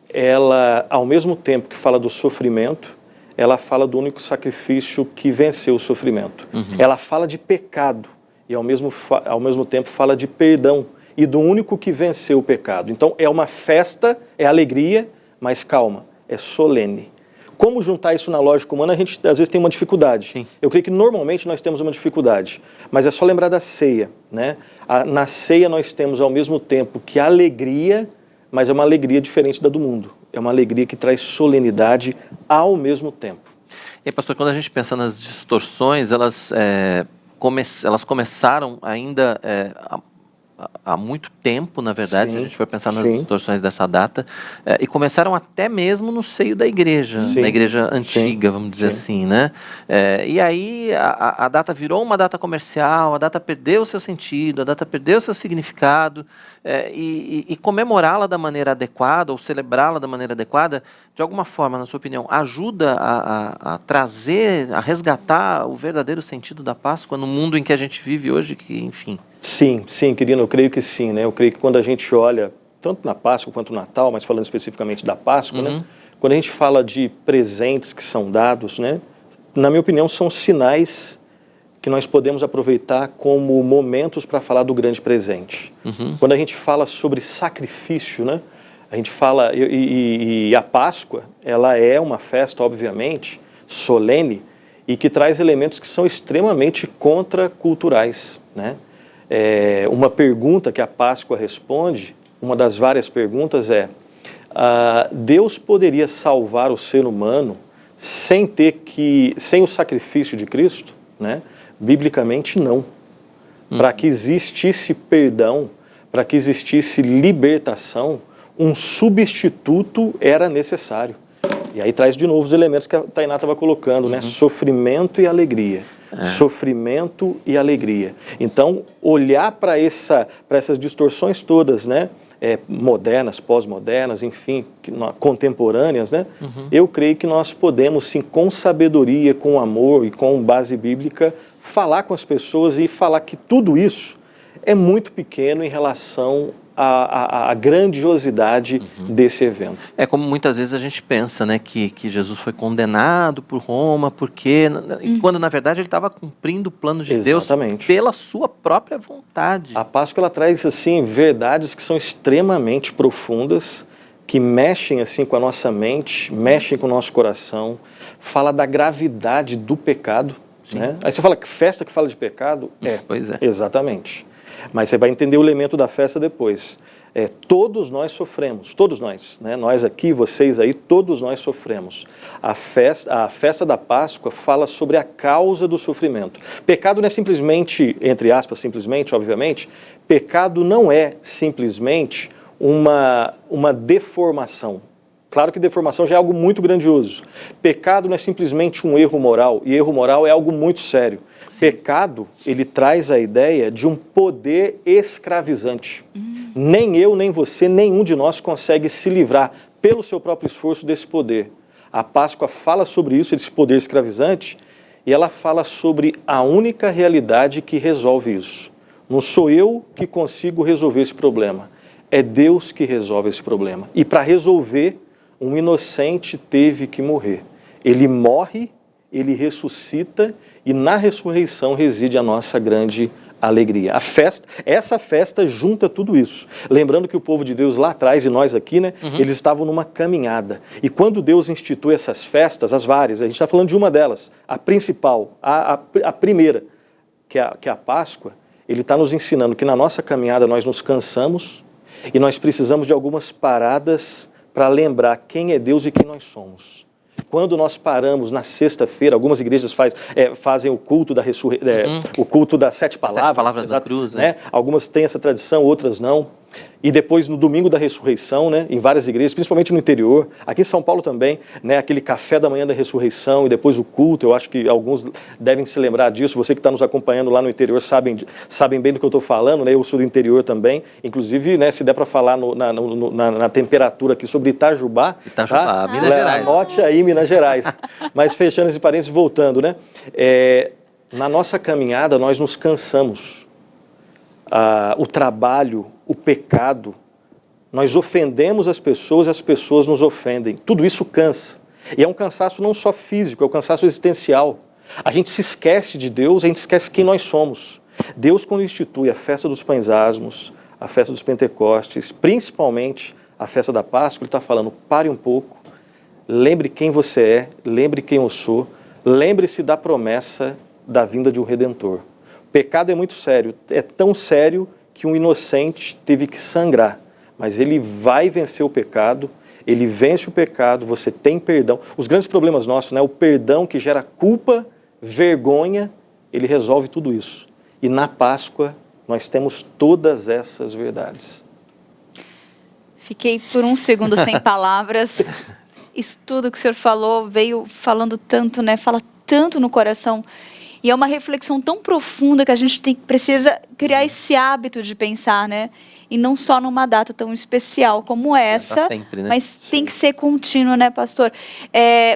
ela, ao mesmo tempo que fala do sofrimento, ela fala do único sacrifício que venceu o sofrimento. Ela fala de pecado e ao mesmo tempo fala de perdão e do único que venceu o pecado. Então é uma festa, é alegria, mas calma, é solene. Como juntar isso na lógica humana, a gente às vezes tem uma dificuldade. Sim. Eu creio que normalmente nós temos uma dificuldade, mas é só lembrar da ceia, né? Na ceia nós temos ao mesmo tempo que alegria, mas é uma alegria diferente da do mundo. É uma alegria que traz solenidade ao mesmo tempo. E aí, pastor, quando a gente pensa nas distorções, elas começaram ainda há muito tempo, na verdade, se a gente for pensar nas distorções dessa data, e começaram até mesmo no seio da igreja, na igreja antiga, vamos dizer assim, né? E aí a data virou uma data comercial, a data perdeu o seu sentido, a data perdeu o seu significado, e comemorá-la da maneira adequada, ou celebrá-la da maneira adequada, de alguma forma, na sua opinião, ajuda a trazer, a resgatar o verdadeiro sentido da Páscoa no mundo em que a gente vive hoje, que, enfim... Sim, querido, eu creio que sim, né? Eu creio que quando a gente olha, tanto na Páscoa quanto no Natal, mas falando especificamente da Páscoa, né? Quando a gente fala de presentes que são dados, né? Na minha opinião, são sinais que nós podemos aproveitar como momentos para falar do grande presente. Quando a gente fala sobre sacrifício, né? A gente fala, e a Páscoa, ela é uma festa, obviamente, solene, e que traz elementos que são extremamente contraculturais, né? Uma pergunta que a Páscoa responde, uma das várias perguntas é: Deus poderia salvar o ser humano sem o sacrifício de Cristo? Né? Biblicamente, não. Para que existisse perdão, para que existisse libertação, um substituto era necessário. E aí traz de novo os elementos que a Tainá estava colocando, né? Sofrimento e alegria. Sofrimento e alegria. Então, olhar para essas distorções todas, né? Modernas, pós-modernas, enfim, contemporâneas, né? Eu creio que nós podemos, sim, com sabedoria, com amor e com base bíblica, falar com as pessoas e falar que tudo isso é muito pequeno em relação a grandiosidade desse evento. É como muitas vezes a gente pensa, né, que Jesus foi condenado por Roma, porque quando na verdade ele estava cumprindo o plano de Deus pela sua própria vontade. A Páscoa, ela traz assim verdades que são extremamente profundas, que mexem assim com a nossa mente, mexem com o nosso coração, fala da gravidade do pecado, né? Aí você fala que festa que fala de pecado? Pois é. Exatamente. Mas você vai entender o elemento da festa depois. Todos nós sofremos, todos nós, né? Nós aqui, vocês aí, todos nós sofremos. A festa da Páscoa fala sobre a causa do sofrimento. Pecado não é simplesmente, entre aspas, simplesmente, obviamente, pecado não é simplesmente uma deformação. Claro que deformação já é algo muito grandioso. Pecado não é simplesmente um erro moral, e erro moral é algo muito sério. Pecado, ele traz a ideia de um poder escravizante. Nem eu, nem você, nenhum de nós consegue se livrar pelo seu próprio esforço desse poder. A Páscoa fala sobre isso, esse poder escravizante, e ela fala sobre a única realidade que resolve isso. Não sou eu que consigo resolver esse problema, é Deus que resolve esse problema. E para resolver, um inocente teve que morrer. Ele morre, ele ressuscita, e na ressurreição reside a nossa grande alegria. A festa, essa festa junta tudo isso. Lembrando que o povo de Deus lá atrás, e nós aqui, né, eles estavam numa caminhada. E quando Deus institui essas festas, as várias, a gente está falando de uma delas, a principal, a primeira, que é a Páscoa, ele está nos ensinando que na nossa caminhada nós nos cansamos e nós precisamos de algumas paradas para lembrar quem é Deus e quem nós somos. Quando nós paramos na sexta-feira, algumas igrejas fazem o culto da o culto das 7 palavras. 7 palavras da cruz, né? Algumas têm essa tradição, outras não. E depois, no domingo da ressurreição, né, em várias igrejas, principalmente no interior, aqui em São Paulo também, né, aquele café da manhã da ressurreição e depois o culto, eu acho que alguns devem se lembrar disso. Você que está nos acompanhando lá no interior sabem bem do que eu estou falando, né, eu sou do interior também. Inclusive, né, se der para falar na temperatura aqui sobre Itajubá, tá? Minas Gerais. Anote aí, Minas Gerais. Mas fechando esse parênteses, voltando, né, na nossa caminhada nós nos cansamos. O trabalho, o pecado, nós ofendemos as pessoas nos ofendem. Tudo isso cansa. E é um cansaço não só físico, é um cansaço existencial. A gente se esquece de Deus, a gente esquece quem nós somos. Deus, quando institui a festa dos pães asmos, a festa dos Pentecostes, principalmente a festa da Páscoa, ele está falando, pare um pouco, lembre quem você é, lembre quem eu sou, lembre-se da promessa da vinda de um Redentor. O pecado é muito sério, é tão sério que um inocente teve que sangrar, mas ele vai vencer o pecado, ele vence o pecado, você tem perdão. Os grandes problemas nossos, né, o perdão que gera culpa, vergonha, ele resolve tudo isso. E na Páscoa nós temos todas essas verdades. Fiquei por um segundo sem palavras. Isso tudo que o senhor falou veio falando tanto, né? Fala tanto no coração. E é uma reflexão tão profunda que a gente precisa criar esse hábito de pensar, né? E não só numa data tão especial como essa, sempre, né? mas tem que ser contínuo, né, pastor?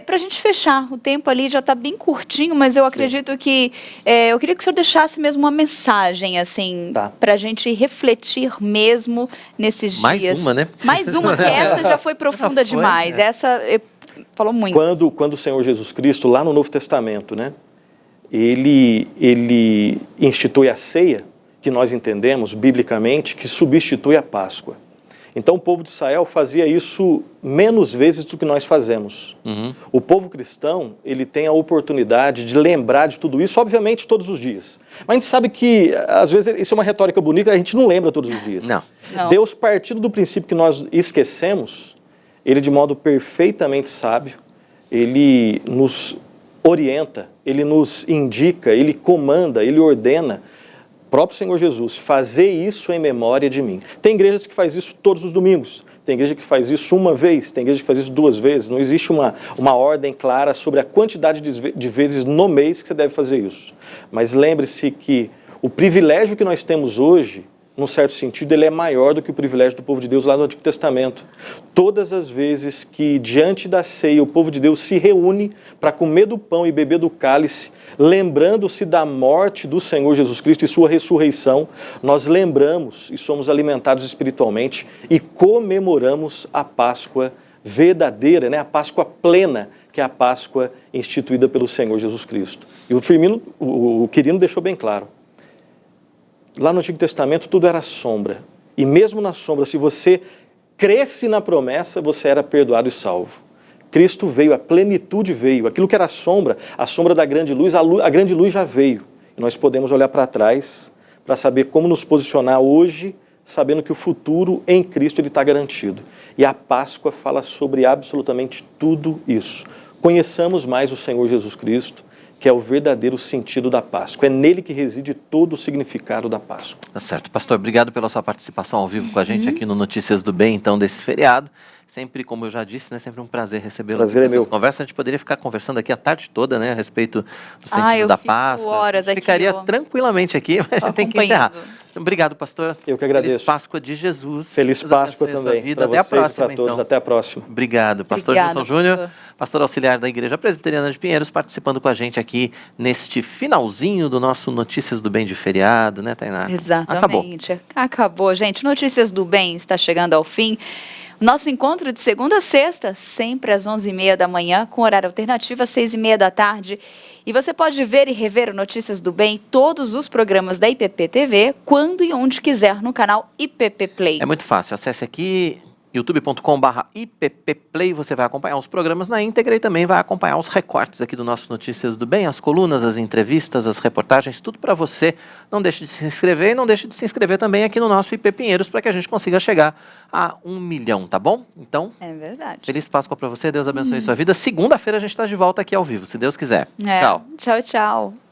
Para a gente fechar, o tempo ali já está bem curtinho, mas eu acredito que... eu queria que o senhor deixasse mesmo uma mensagem, assim, para a gente refletir mesmo nesses dias. Mais uma, né? Mais uma, que essa já foi profunda demais. Essa falou muito. Quando o Senhor Jesus Cristo, lá no Novo Testamento, né? Ele institui a ceia, que nós entendemos biblicamente, que substitui a Páscoa. Então o povo de Israel fazia isso menos vezes do que nós fazemos. O povo cristão, ele tem a oportunidade de lembrar de tudo isso, obviamente todos os dias. Mas a gente sabe que, às vezes, isso é uma retórica bonita, a gente não lembra todos os dias. Não. Deus, partindo do princípio que nós esquecemos, ele de modo perfeitamente sábio, ele nos orienta, ele nos indica, ele comanda, ele ordena, o próprio Senhor Jesus, fazer isso em memória de mim. Tem igrejas que faz isso todos os domingos, tem igreja que faz isso uma vez, tem igreja que faz isso 2 vezes, não existe uma ordem clara sobre a quantidade de vezes no mês que você deve fazer isso. Mas lembre-se que o privilégio que nós temos hoje, num certo sentido, ele é maior do que o privilégio do povo de Deus lá no Antigo Testamento. Todas as vezes que diante da ceia o povo de Deus se reúne para comer do pão e beber do cálice, lembrando-se da morte do Senhor Jesus Cristo e sua ressurreição, nós lembramos e somos alimentados espiritualmente e comemoramos a Páscoa verdadeira, né? A Páscoa plena, que é a Páscoa instituída pelo Senhor Jesus Cristo. E o Quirino deixou bem claro. Lá no Antigo Testamento tudo era sombra. E mesmo na sombra, se você cresce na promessa, você era perdoado e salvo. Cristo veio, a plenitude veio. Aquilo que era a sombra da grande luz, a grande luz já veio. E nós podemos olhar para trás para saber como nos posicionar hoje, sabendo que o futuro em Cristo está garantido. E a Páscoa fala sobre absolutamente tudo isso. Conheçamos mais o Senhor Jesus Cristo, que é o verdadeiro sentido da Páscoa. É nele que reside todo o significado da Páscoa. Tá certo. Pastor, obrigado pela sua participação ao vivo com a gente aqui no Notícias do Bem, então, desse feriado. Sempre, como eu já disse, né, sempre um prazer recebê-lo. Prazer é meu. Conversa, a gente poderia ficar conversando aqui a tarde toda, né, a respeito do sentido da Páscoa. Horas aqui, ficaria tranquilamente aqui, mas a gente tem que encerrar. Obrigado, pastor. Eu que agradeço. Feliz Páscoa de Jesus. Feliz Deus Páscoa abençoe a sua também. vida. Pra Até a vocês e próxima, pra todos. então. Até a próxima. Obrigado. Pastor Obrigada, Gilson Júnior, pastor. pastor auxiliar da Igreja Presbiteriana de Pinheiros, participando com a gente aqui neste finalzinho do nosso Notícias do Bem de feriado, né, Tainá? Exatamente. Acabou, gente. Notícias do Bem está chegando ao fim. Nosso encontro de segunda a sexta, sempre às 11h30 da manhã, com horário alternativo às 6h30 da tarde. E você pode ver e rever o Notícias do Bem, todos os programas da IPP TV, quando e onde quiser, no canal IPP Play. É muito fácil. Acesse aqui youtube.com/ippplay, você vai acompanhar os programas na íntegra e também vai acompanhar os recortes aqui do nosso Notícias do Bem, as colunas, as entrevistas, as reportagens, tudo para você. Não deixe de se inscrever e não deixe de se inscrever também aqui no nosso IP Pinheiros para que a gente consiga chegar a 1 milhão, tá bom? Então, é verdade. Feliz Páscoa para você, Deus abençoe sua vida. Segunda-feira a gente está de volta aqui ao vivo, se Deus quiser. É. Tchau. Tchau, tchau.